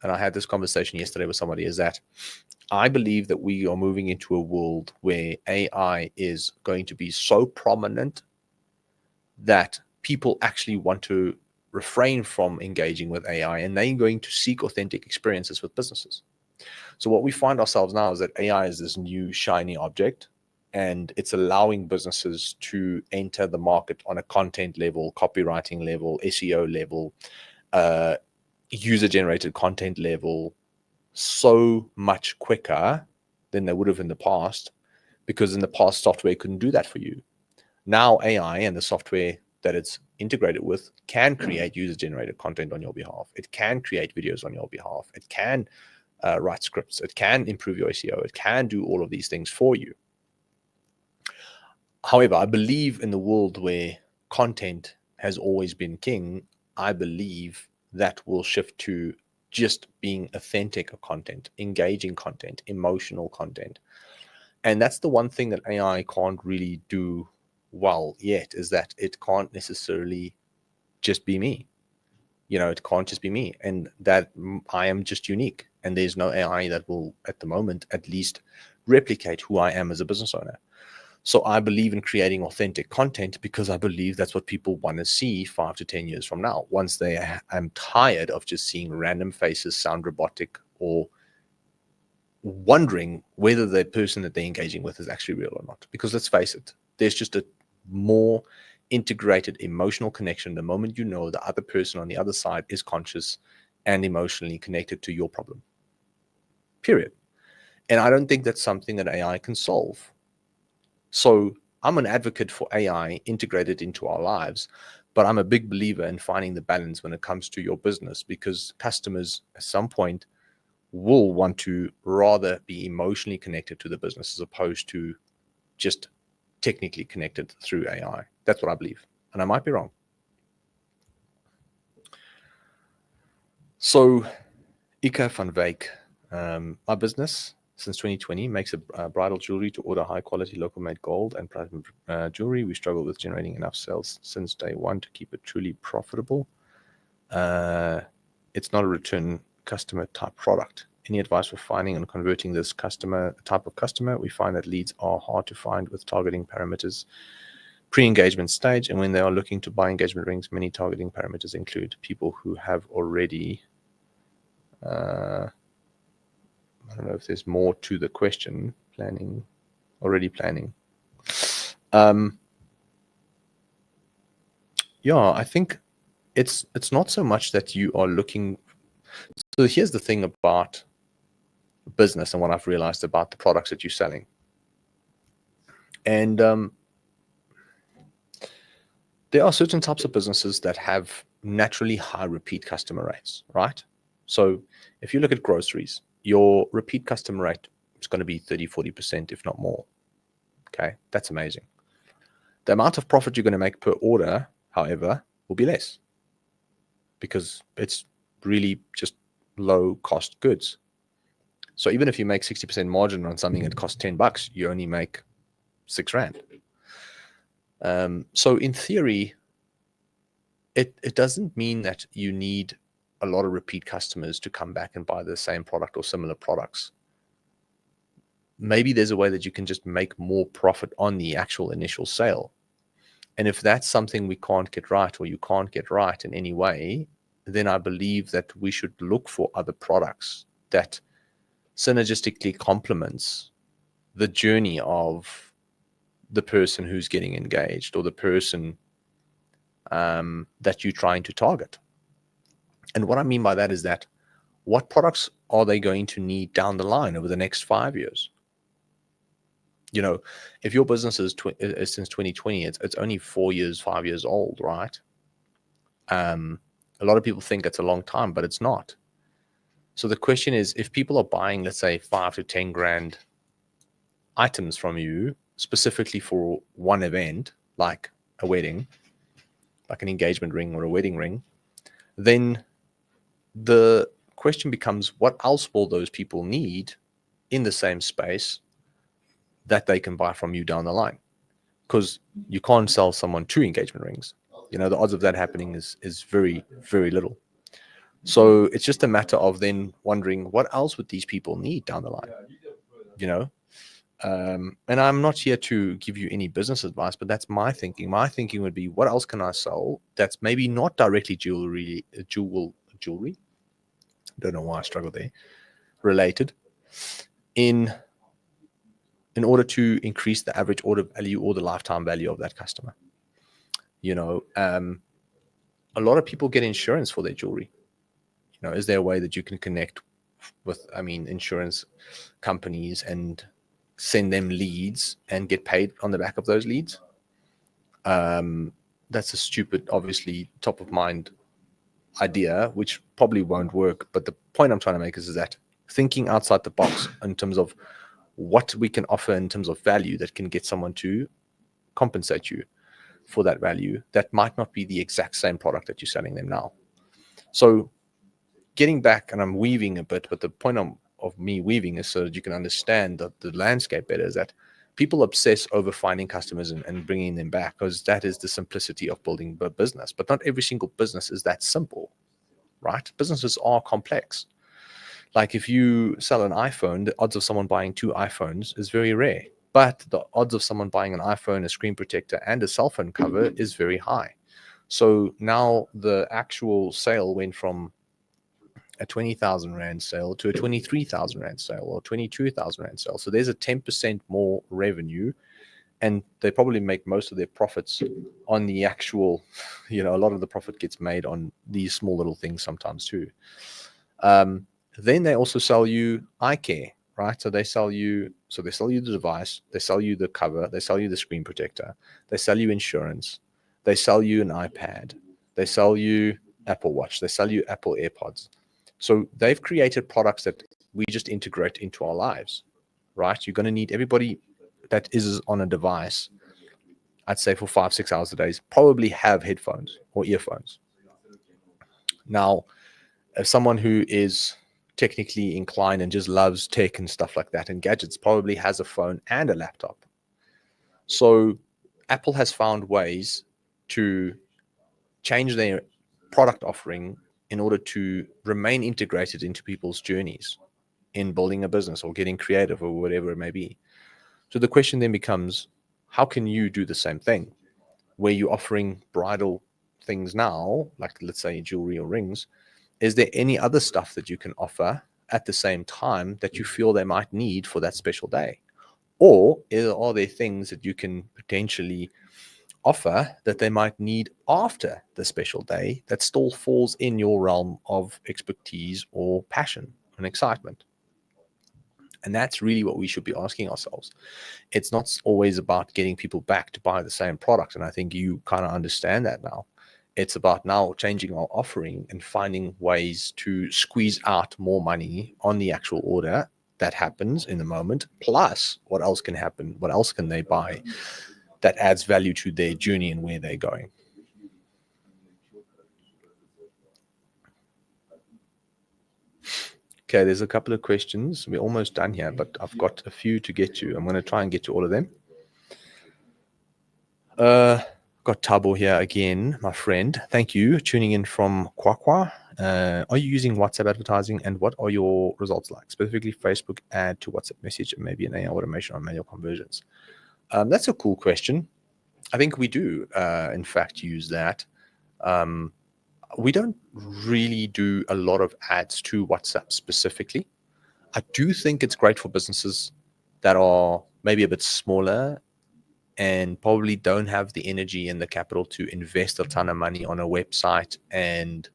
and I had this conversation yesterday with somebody, is that I believe that we are moving into a world where AI is going to be so prominent that people actually want to refrain from engaging with AI, and they're going to seek authentic experiences with businesses. So what we find ourselves now is that AI is this new shiny object, and it's allowing businesses to enter the market on a content level, copywriting level, SEO level, user-generated content level, so much quicker than they would have in the past, because in the past, software couldn't do that for you. Now AI and the software that it's integrated with can create user-generated content on your behalf. It can create videos on your behalf. It can write scripts. It can improve your SEO. It can do all of these things for you. However, I believe in the world where content has always been king. I believe that will shift to just being authentic content, engaging content, emotional content. And that's the one thing that AI can't really do well yet, is that it can't necessarily just be me. It can't just be me, and that I am just unique. And there's no AI that will, at the moment, at least replicate who I am as a business owner. So I believe in creating authentic content because I believe that's what people want to see 5 to 10 years from now. Once I'm tired of just seeing random faces sound robotic or wondering whether the person that they're engaging with is actually real or not. Because let's face it, there's just a more integrated emotional connection the moment you know the other person on the other side is conscious and emotionally connected to your problem. Period. And I don't think that's something that AI can solve. So I'm an advocate for AI integrated into our lives, but I'm a big believer in finding the balance when it comes to your business, because customers at some point will want to rather be emotionally connected to the business as opposed to just technically connected through AI. That's what I believe, and I might be wrong. So, Ika van Wyk, my business since 2020 makes a bridal jewelry to order high quality local made gold and platinum jewelry. We struggle with generating enough sales since day one to keep it truly profitable. It's not a return customer type product. Any advice for finding and converting this type of customer? We find that leads are hard to find with targeting parameters pre-engagement stage, and when they are looking to buy engagement rings, many targeting parameters include people who have already I don't know if there's more to the question. Already planning. Yeah, I think it's not so much that you are looking. So here's the thing about business and what I've realized about the products that you're selling. And there are certain types of businesses that have naturally high repeat customer rates, right? So if you look at groceries, your repeat customer rate is going to be 30, 40%, if not more. Okay, that's amazing. The amount of profit you're going to make per order, however, will be less because it's really just low cost goods. So even if you make 60% margin on something that costs $10, you only make $6 rand. So in theory, it doesn't mean that you need a lot of repeat customers to come back and buy the same product or similar products. Maybe there's a way that you can just make more profit on the actual initial sale. And if that's something we can't get right, or you can't get right in any way, then I believe that we should look for other products that synergistically complements the journey of the person who's getting engaged, or the person that you're trying to target. And what I mean by that is that what products are they going to need down the line over the next 5 years? If your business is since 2020, it's only 4 years, 5 years old, right? A lot of people think it's a long time, but it's not. So the question is, if people are buying, let's say, 5 to 10 grand items from you specifically for one event, like a wedding, like an engagement ring or a wedding ring, then the question becomes, what else will those people need in the same space that they can buy from you down the line? Because you can't sell someone 2 engagement rings. The odds of that happening is very, very little. So it's just a matter of then wondering, what else would these people need down the line? And I'm not here to give you any business advice, but that's my thinking. My thinking would be, what else can I sell that's maybe not directly jewelry? Don't know why I struggled there. Related, in order to increase the average order value or the lifetime value of that customer. A lot of people get insurance for their jewelry. Is there a way that you can connect with, insurance companies and send them leads and get paid on the back of those leads? That's a stupid, obviously, top of mind idea, which probably won't work. But the point I'm trying to make is that thinking outside the box in terms of what we can offer in terms of value that can get someone to compensate you for that value, that might not be the exact same product that you're selling them now. So getting back, and I'm weaving a bit, but the point of me weaving is so that you can understand the landscape better, is that people obsess over finding customers and bringing them back, because that is the simplicity of building a business. But not every single business is that simple, right? Businesses are complex. Like if you sell an iPhone, the odds of someone buying 2 iPhones is very rare. But the odds of someone buying an iPhone, a screen protector, and a cell phone cover is very high. So now the actual sale went from a 20,000 Rand sale to a 23,000 Rand sale, or 22,000 Rand sale. So there's a 10% more revenue, and they probably make most of their profits on the actual, a lot of the profit gets made on these small little things sometimes too. Then they also sell you eye care, right? So they sell you the device, they sell you the cover, they sell you the screen protector, they sell you insurance, they sell you an iPad, they sell you Apple Watch, they sell you Apple AirPods. So they've created products that we just integrate into our lives, right? You're going to need everybody that is on a device, I'd say for 5-6 hours a day, probably have headphones or earphones. Now, if someone who is technically inclined and just loves tech and stuff like that and gadgets probably has a phone and a laptop. So Apple has found ways to change their product offering in order to remain integrated into people's journeys in building a business or getting creative or whatever it may be. So the question then becomes, how can you do the same thing where you're offering bridal things now, like let's say jewelry or rings? Is there any other stuff that you can offer at the same time that you feel they might need for that special day? Or are there things that you can potentially offer that they might need after the special day that still falls in your realm of expertise or passion and excitement? And that's really what we should be asking ourselves. It's not always about getting people back to buy the same product. And I think you kind of understand that now. It's about now changing our offering and finding ways to squeeze out more money on the actual order that happens in the moment. Plus, what else can happen? What else can they buy that adds value to their journey and where they're going? Okay, there's a couple of questions. We're almost done here, but I've got a few to get to. I'm going to try and get to all of them. Got Tabo here again, my friend. Thank you. Tuning in from Kwakwa. Are you using WhatsApp advertising, and what are your results like? Specifically, Facebook ad to WhatsApp message, and maybe an AI automation on manual conversions. That's a cool question. I think we do, in fact, use that. We don't really do a lot of ads to WhatsApp specifically. I do think it's great for businesses that are maybe a bit smaller and probably don't have the energy and the capital to invest a ton of money on a website and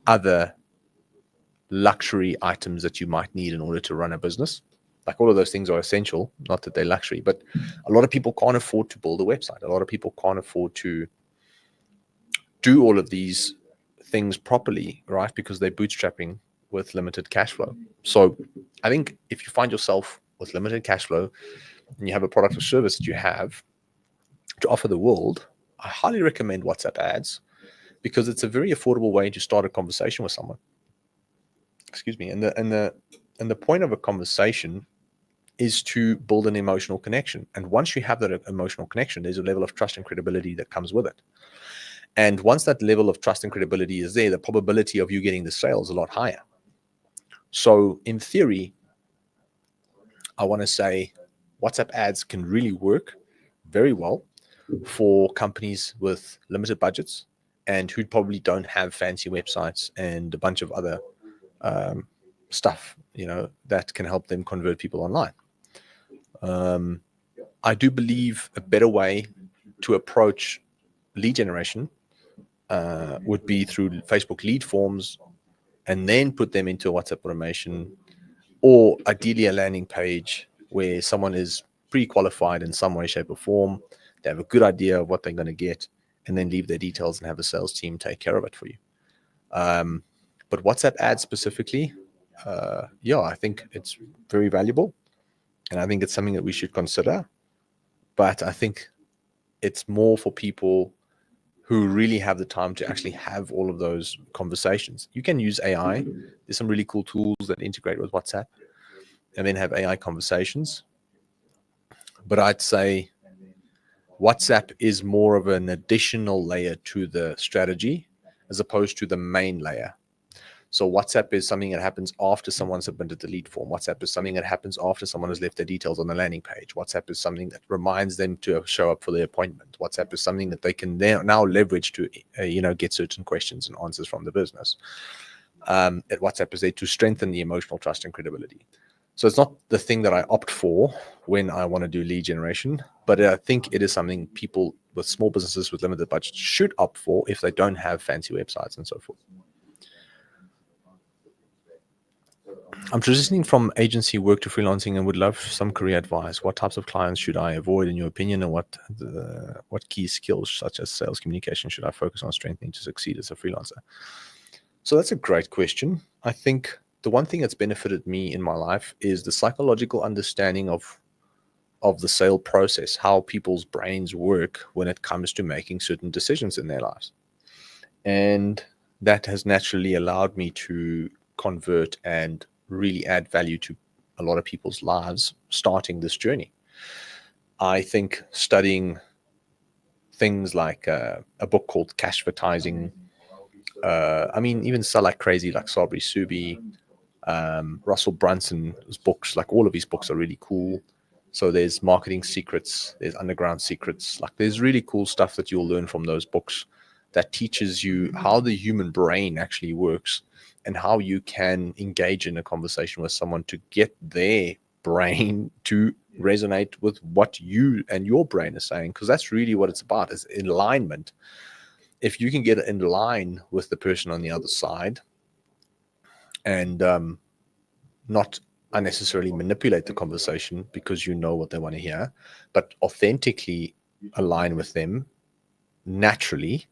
other luxury items that you might need in order to run a business. Like, all of those things are essential, not that they're luxury, but a lot of people can't afford to build a website. A lot of people can't afford to do all of these things properly, right? Because they're bootstrapping with limited cash flow. So I think if you find yourself with limited cash flow and you have a product or service that you have to offer the world, I highly recommend WhatsApp ads, because it's a very affordable way to start a conversation with someone. Excuse me. And the point of a conversation is to build an emotional connection. And once you have that emotional connection, there's a level of trust and credibility that comes with it. And once that level of trust and credibility is there, the probability of you getting the sale is a lot higher. So in theory, I want to say WhatsApp ads can really work very well for companies with limited budgets and who probably don't have fancy websites and a bunch of other stuff, that can help them convert people online. I do believe a better way to approach lead generation would be through Facebook lead forms, and then put them into WhatsApp automation, or ideally a landing page where someone is pre-qualified in some way, shape, or form. They have a good idea of what they're going to get, and then leave their details and have a sales team take care of it for you. But WhatsApp ads specifically, I think it's very valuable, and I think it's something that we should consider. But I think it's more for people who really have the time to actually have all of those conversations. You can use AI. There's some really cool tools that integrate with WhatsApp and then have AI conversations. But I'd say WhatsApp is more of an additional layer to the strategy as opposed to the main layer. So WhatsApp is something that happens after someone submitted the lead form. WhatsApp is something that happens after someone has left their details on the landing page. WhatsApp is something that reminds them to show up for their appointment. WhatsApp is something that they can now leverage to, get certain questions and answers from the business. WhatsApp is there to strengthen the emotional trust and credibility. So it's not the thing that I opt for when I want to do lead generation, but I think it is something people with small businesses with limited budgets should opt for if they don't have fancy websites and so forth. I'm transitioning from agency work to freelancing and would love some career advice. What types of clients should I avoid, in your opinion, and what key skills such as sales communication should I focus on strengthening to succeed as a freelancer? So that's a great question. I think the one thing that's benefited me in my life is the psychological understanding of the sale process, how people's brains work when it comes to making certain decisions in their lives. And that has naturally allowed me to convert and really add value to a lot of people's lives starting this journey. I think studying things like a book called Cash Advertising, even stuff like crazy, like Sabri Subi, Russell Brunson's books, like all of his books are really cool. So there's Marketing Secrets, there's Underground Secrets, like there's really cool stuff that you'll learn from those books that teaches you how the human brain actually works and how you can engage in a conversation with someone to get their brain to resonate with what you and your brain is saying, because that's really what it's about, is alignment. If you can get in line with the person on the other side and not unnecessarily manipulate the conversation because you know what they want to hear, but authentically align with them naturally,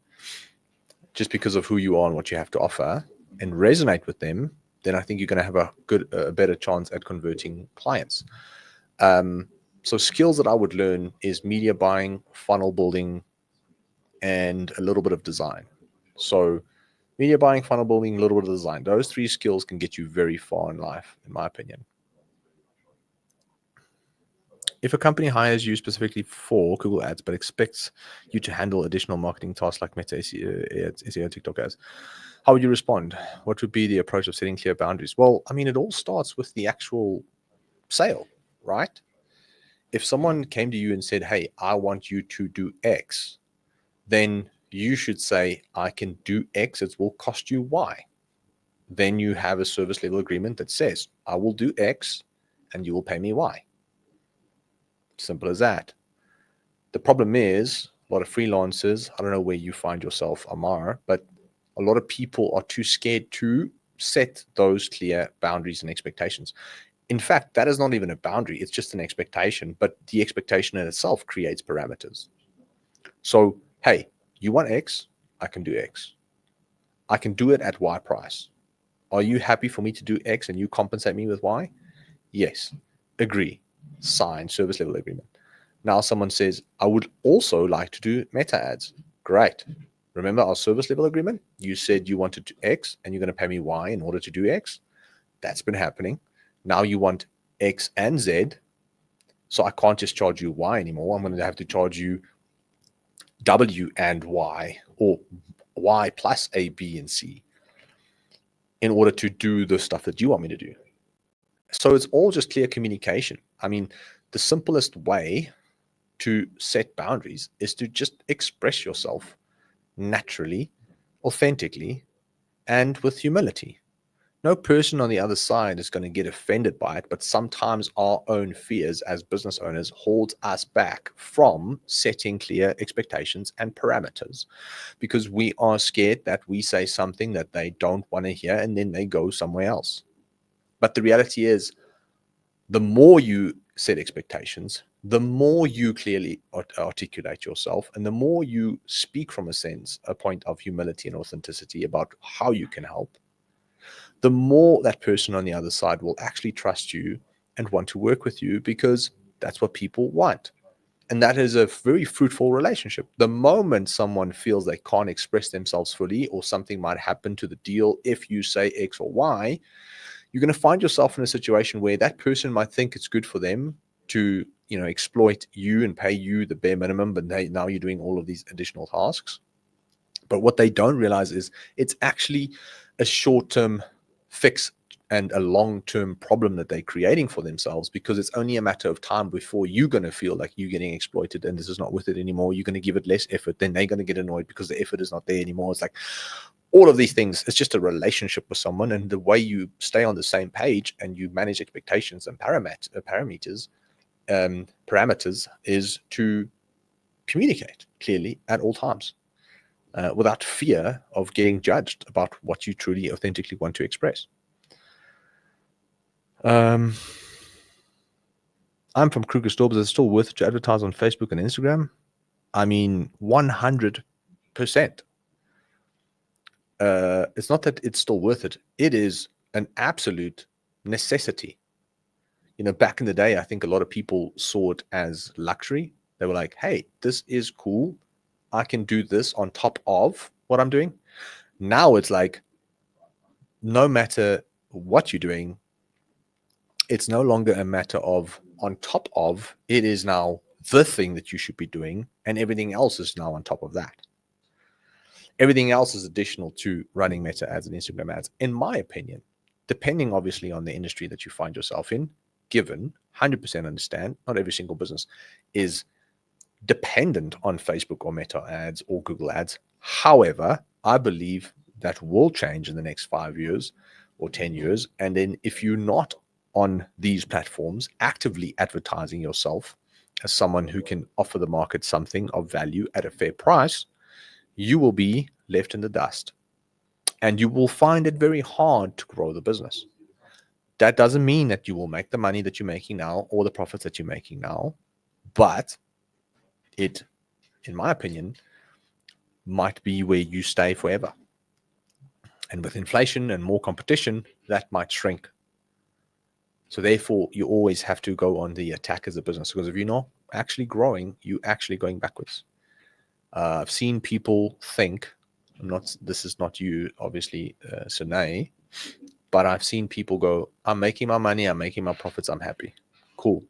just because of who you are and what you have to offer, and resonate with them, then I think you're going to have a better chance at converting clients. So skills that I would learn is media buying, funnel building, and a little bit of design. So media buying, funnel building, a little bit of design. Those three skills can get you very far in life, in my opinion. If a company hires you specifically for Google Ads but expects you to handle additional marketing tasks like Meta SEO, TikTok ads, how would you respond? What would be the approach of setting clear boundaries? Well, I mean, it all starts with the actual sale, right? If someone came to you and said, hey, I want you to do X, then you should say, I can do X, it will cost you Y. Then you have a service level agreement that says, I will do X and you will pay me Y. Simple as that. The problem is a lot of freelancers, I don't know where you find yourself, Amar, but a lot of people are too scared to set those clear boundaries and expectations. In fact, that is not even a boundary. It's just an expectation, but the expectation in itself creates parameters. So, hey, you want X? I can do X. I can do it at Y price. Are you happy for me to do X and you compensate me with Y? Yes. Agree. Sign service level agreement. Now someone says, I would also like to do meta ads. Great. Remember our service level agreement? You said you wanted to X and you're going to pay me Y in order to do X. That's been happening. Now you want X and Z. So I can't just charge you Y anymore. I'm going to have to charge you W and Y, or Y plus A, B, and C, in order to do the stuff that you want me to do. So it's all just clear communication. I mean, the simplest way to set boundaries is to just express yourself naturally, authentically, and with humility. No person on the other side is going to get offended by it, but sometimes our own fears as business owners hold us back from setting clear expectations and parameters, because we are scared that we say something that they don't want to hear and then they go somewhere else. But the reality is, the more you set expectations, the more you clearly articulate yourself, and the more you speak from a point of humility and authenticity about how you can help, the more that person on the other side will actually trust you and want to work with you, because that's what people want. And that is a very fruitful relationship. The moment someone feels they can't express themselves fully, or something might happen to the deal if you say X or Y, you're going to find yourself in a situation where that person might think it's good for them to, exploit you and pay you the bare minimum, but now you're doing all of these additional tasks. But what they don't realize is it's actually a short-term fix and a long-term problem that they're creating for themselves, because it's only a matter of time before you're going to feel like you're getting exploited and this is not worth it anymore. You're going to give it less effort, then they're going to get annoyed because the effort is not there anymore. It's like all of these things. It's just a relationship with someone, and the way you stay on the same page and you manage expectations and parameters is to communicate clearly at all times, without fear of getting judged about what you truly authentically want to express. I'm from Kruger Store, but it's still worth it to advertise on Facebook and Instagram. I mean, 100%. It's not that it's still worth it. It is an absolute necessity. Back in the day, I think a lot of people saw it as luxury. They were like, hey, this is cool. I can do this on top of what I'm doing. Now it's like, no matter what you're doing, it's no longer a matter of on top of. It is now the thing that you should be doing, and everything else is now on top of that. Everything else is additional to running meta ads and Instagram ads, in my opinion, depending obviously on the industry that you find yourself in. Given 100% understand, not every single business is dependent on Facebook or Meta ads or Google ads. However, I believe that will change in the next 5 years or 10 years. And then if you're not on these platforms actively advertising yourself as someone who can offer the market something of value at a fair price, you will be left in the dust, and you will find it very hard to grow the business. That doesn't mean that you will make the money that you're making now or the profits that you're making now, but it, in my opinion, might be where you stay forever. And with inflation and more competition, that might shrink. So therefore, you always have to go on the attack as a business, because if you're not actually growing, you're actually going backwards. I've seen people think, this is not you, obviously, Sine, but I've seen people go, I'm making my money, I'm making my profits, I'm happy. Cool.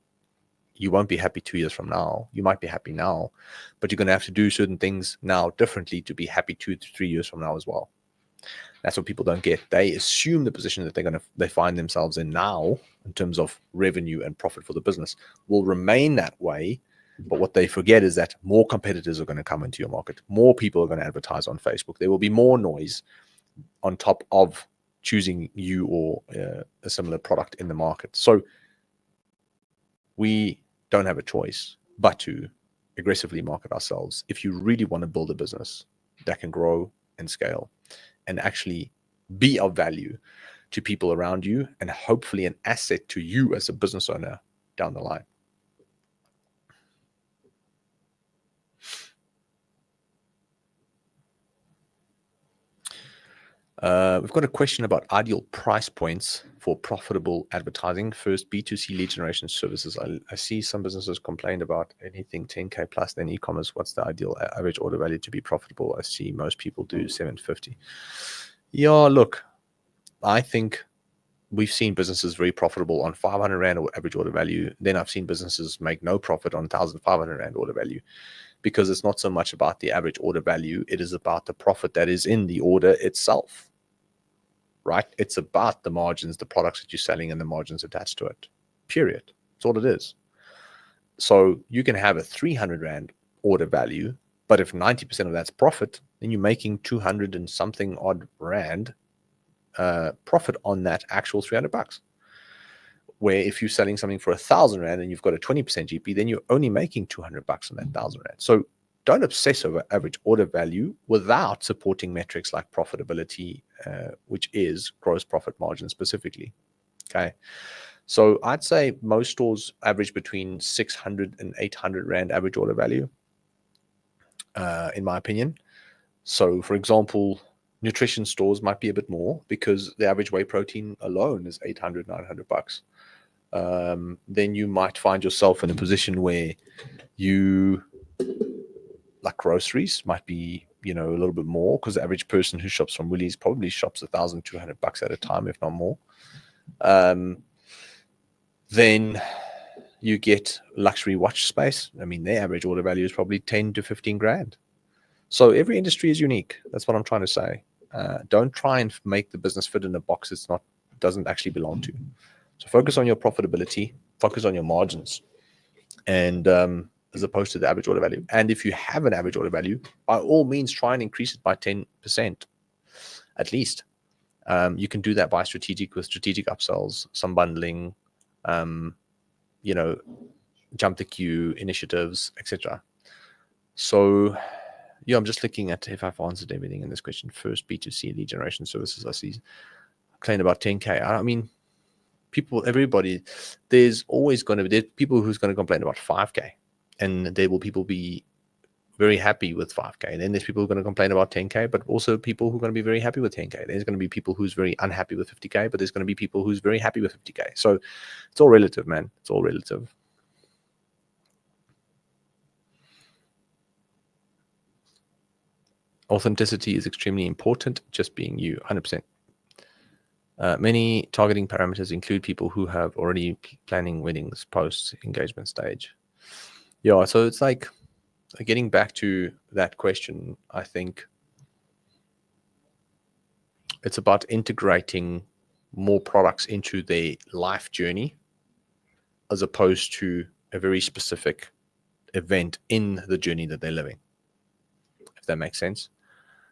you won't be happy 2 years from now. You might be happy now, but you're going to have to do certain things now differently to be happy 2 to 3 years from now as well. That's what people don't get. They assume the position that they find themselves in now in terms of revenue and profit for the business will remain that way. But what they forget is that more competitors are going to come into your market. More people are going to advertise on Facebook. There will be more noise on top of choosing you or a similar product in the market. So we don't have a choice but to aggressively market ourselves if you really want to build a business that can grow and scale and actually be of value to people around you and hopefully an asset to you as a business owner down the line. We've got a question about ideal price points for profitable advertising. First, B2C lead generation services. I see some businesses complained about anything 10K plus, then e-commerce. What's the ideal average order value to be profitable? I see most people do 750. Yeah, look, I think we've seen businesses very profitable on 500 Rand average order value. Then I've seen businesses make no profit on 1,500 Rand order value, because it's not so much about the average order value. It is about the profit that is in the order itself, right? It's about the margins, the products that you're selling and the margins attached to it, period. That's all it is. So you can have a 300 Rand order value, but if 90% of that's profit, then you're making 200 and something odd Rand profit on that actual 300 bucks. Where if you're selling something for 1,000 Rand and you've got a 20% GP, then you're only making 200 bucks on that 1,000 Rand. So don't obsess over average order value without supporting metrics like profitability, which is gross profit margin specifically. Okay. So I'd say most stores average between 600 and 800 Rand average order value, in my opinion. So for example, nutrition stores might be a bit more because the average whey protein alone is 800, 900 bucks. Then you might find yourself in a position where you, like groceries, might be, a little bit more, because the average person who shops from Woolies probably shops 1,200 bucks at a time, if not more. Then you get luxury watch space. I mean, their average order value is probably 10 to 15 grand. So every industry is unique. That's what I'm trying to say. Don't try and make the business fit in a box doesn't actually belong to. So focus on your profitability, focus on your margins, and as opposed to the average order value. And if you have an average order value, by all means, try and increase it by 10% at least. You can do that by strategic upsells, some bundling, jump the queue initiatives, etc. So yeah, I'm just looking at if I've answered everything in this question. First, B2C lead generation services. I see complain about 10K. I mean, everybody, there's always going to be people who's going to complain about 5K, and there will people be very happy with 5K. And then there's people who are going to complain about 10K, but also people who are going to be very happy with 10K. There's going to be people who's very unhappy with 50K, but there's going to be people who's very happy with 50K. So it's all relative, man. It's all relative. Authenticity is extremely important. Just being you, 100%. Many targeting parameters include people who have already planning weddings post engagement stage. Yeah, so it's like getting back to that question. I think it's about integrating more products into their life journey as opposed to a very specific event in the journey that they're living, if that makes sense.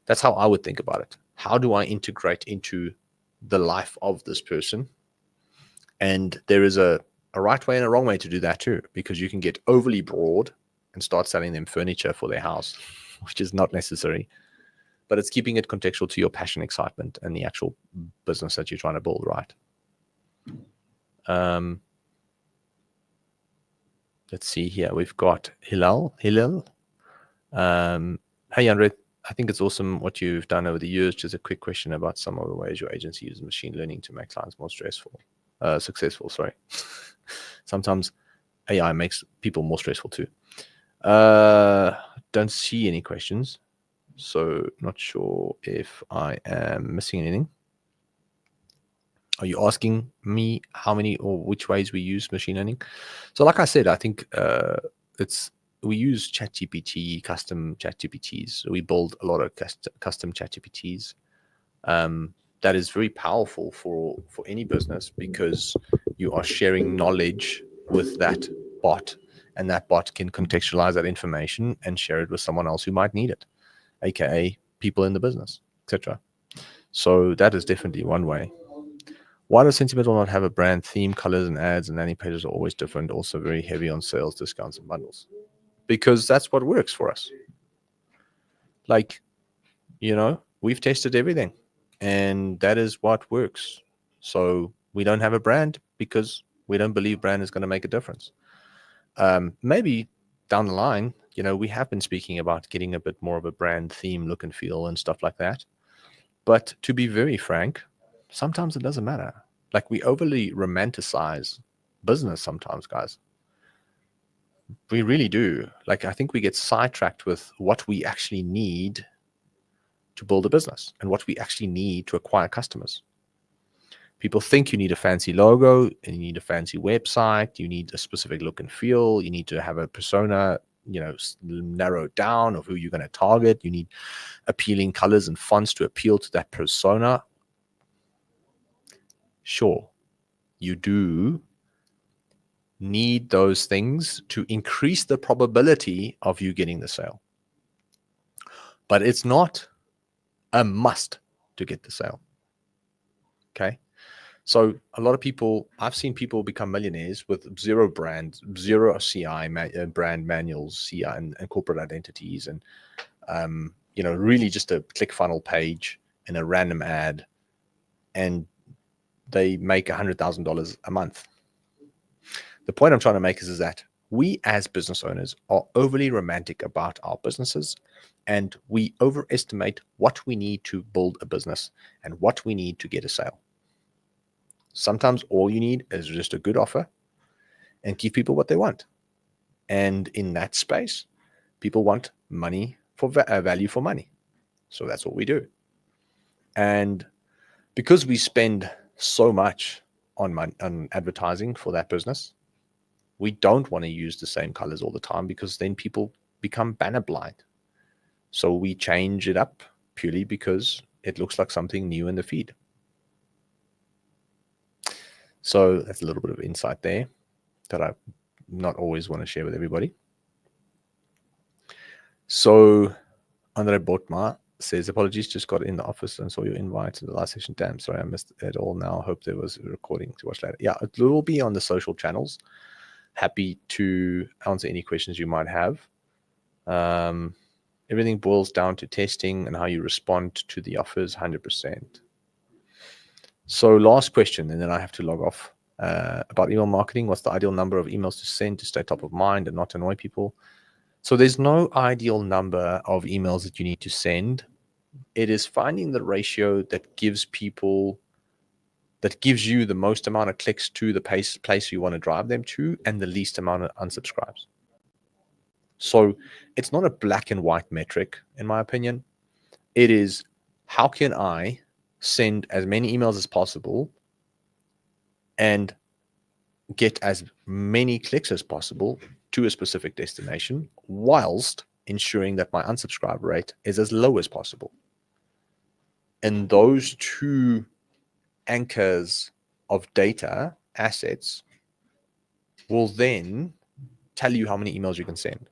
That's how I would think about it. How do I integrate into the life of this person? And there is a right way and a wrong way to do that too, because you can get overly broad and start selling them furniture for their house, which is not necessary. But it's keeping it contextual to your passion, excitement, and the actual business that you're trying to build, right? Let's see here. We've got Hillel. Hey, Jandre, I think it's awesome what you've done over the years. Just a quick question about some of the ways your agency uses machine learning to make clients more successful. Sorry. Sometimes AI makes people more stressful too. Don't see any questions, so not sure if I am missing anything. Are you asking me how many or which ways we use machine learning? So, like I said, I think it's we use ChatGPT, custom ChatGPTs. We build a lot of custom ChatGPTs. That is very powerful for any business because you are sharing knowledge with that bot, and that bot can contextualize that information and share it with someone else who might need it, aka people in the business, etc. So that is definitely one way. Why does Sentimental not have a brand theme? Colors and ads and landing pages are always different, also very heavy on sales, discounts, and bundles. Because that's what works for us. Like, we've tested everything, and that is what works. So we don't have a brand because we don't believe brand is going to make a difference. Maybe down the line, we have been speaking about getting a bit more of a brand theme, look and feel, and stuff like that. But to be very frank, sometimes it doesn't matter. Like, we overly romanticize business sometimes, guys. We really do. Like, I think we get sidetracked with what we actually need to build a business and what we actually need to acquire customers. People think you need a fancy logo and you need a fancy website, you need a specific look and feel, you need to have a persona, narrowed down of who you're going to target, you need appealing colors and fonts to appeal to that persona. Sure, you do need those things to increase the probability of you getting the sale. But it's not a must to get the sale. Okay. So a lot of people, I've seen people become millionaires with zero brand, zero CI, brand manuals, CI and corporate identities. And, really just a ClickFunnels page and a random ad. And they make $100,000 a month. The point I'm trying to make is that we as business owners are overly romantic about our businesses, and we overestimate what we need to build a business and what we need to get a sale. Sometimes all you need is just a good offer and give people what they want. And in that space, people want money for value for money. So that's what we do. And because we spend so much on advertising for that business, we don't want to use the same colors all the time because then people become banner blind. So we change it up purely because it looks like something new in the feed. So that's a little bit of insight there that I not always want to share with everybody. So Andre Botma says, apologies, just got in the office and saw your invite to the last session. Damn, sorry, I missed it all now. Hope there was a recording to watch later. Yeah, it will be on the social channels. Happy to answer any questions you might have. Everything boils down to testing and how you respond to the offers, 100%. So last question, and then I have to log off. About email marketing, what's the ideal number of emails to send to stay top of mind and not annoy people? So there's no ideal number of emails that you need to send. It is finding the ratio that gives you the most amount of clicks to the place you want to drive them to and the least amount of unsubscribes. So it's not a black and white metric, in my opinion. It is, how can I send as many emails as possible and get as many clicks as possible to a specific destination whilst ensuring that my unsubscribe rate is as low as possible. And those two anchors of data assets will then tell you how many emails you can send.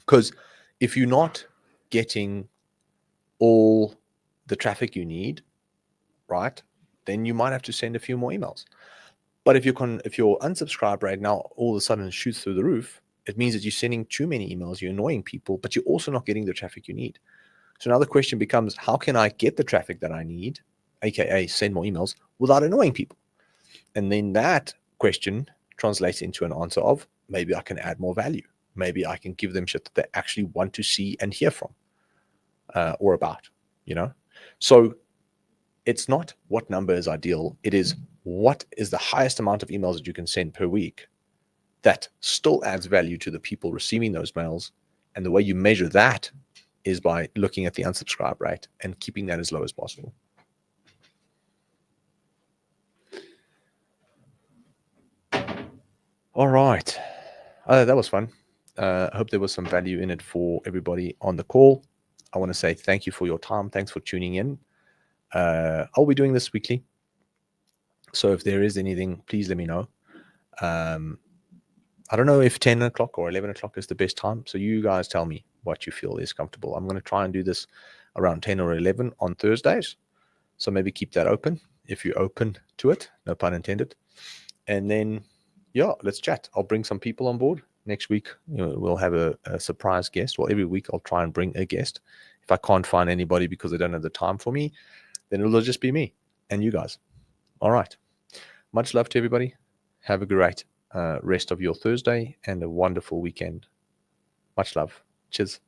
Because if you're not getting all the traffic you need, right, then you might have to send a few more emails. But if your unsubscribe rate now all of a sudden shoots through the roof, it means that you're sending too many emails, you're annoying people, but you're also not getting the traffic you need. So now the question becomes, how can I get the traffic that I need, aka send more emails, without annoying people? And then that question translates into an answer of, maybe I can add more value. Maybe I can give them shit that they actually want to see and hear from or about, So it's not what number is ideal. It is what is the highest amount of emails that you can send per week that still adds value to the people receiving those mails. And the way you measure that is by looking at the unsubscribe rate and keeping that as low as possible. All right. That was fun. I hope there was some value in it for everybody on the call. I want to say thank you for your time. Thanks for tuning in. I'll be doing this weekly. So if there is anything, please let me know. I don't know if 10 o'clock or 11 o'clock is the best time. So you guys tell me what you feel is comfortable. I'm going to try and do this around 10 or 11 on Thursdays. So maybe keep that open if you're open to it. No pun intended. And then, yeah, let's chat. I'll bring some people on board. Next week, we'll have a surprise guest. Well, every week I'll try and bring a guest. If I can't find anybody because they don't have the time for me, then it'll just be me and you guys. All right. Much love to everybody. Have a great rest of your Thursday and a wonderful weekend. Much love. Cheers.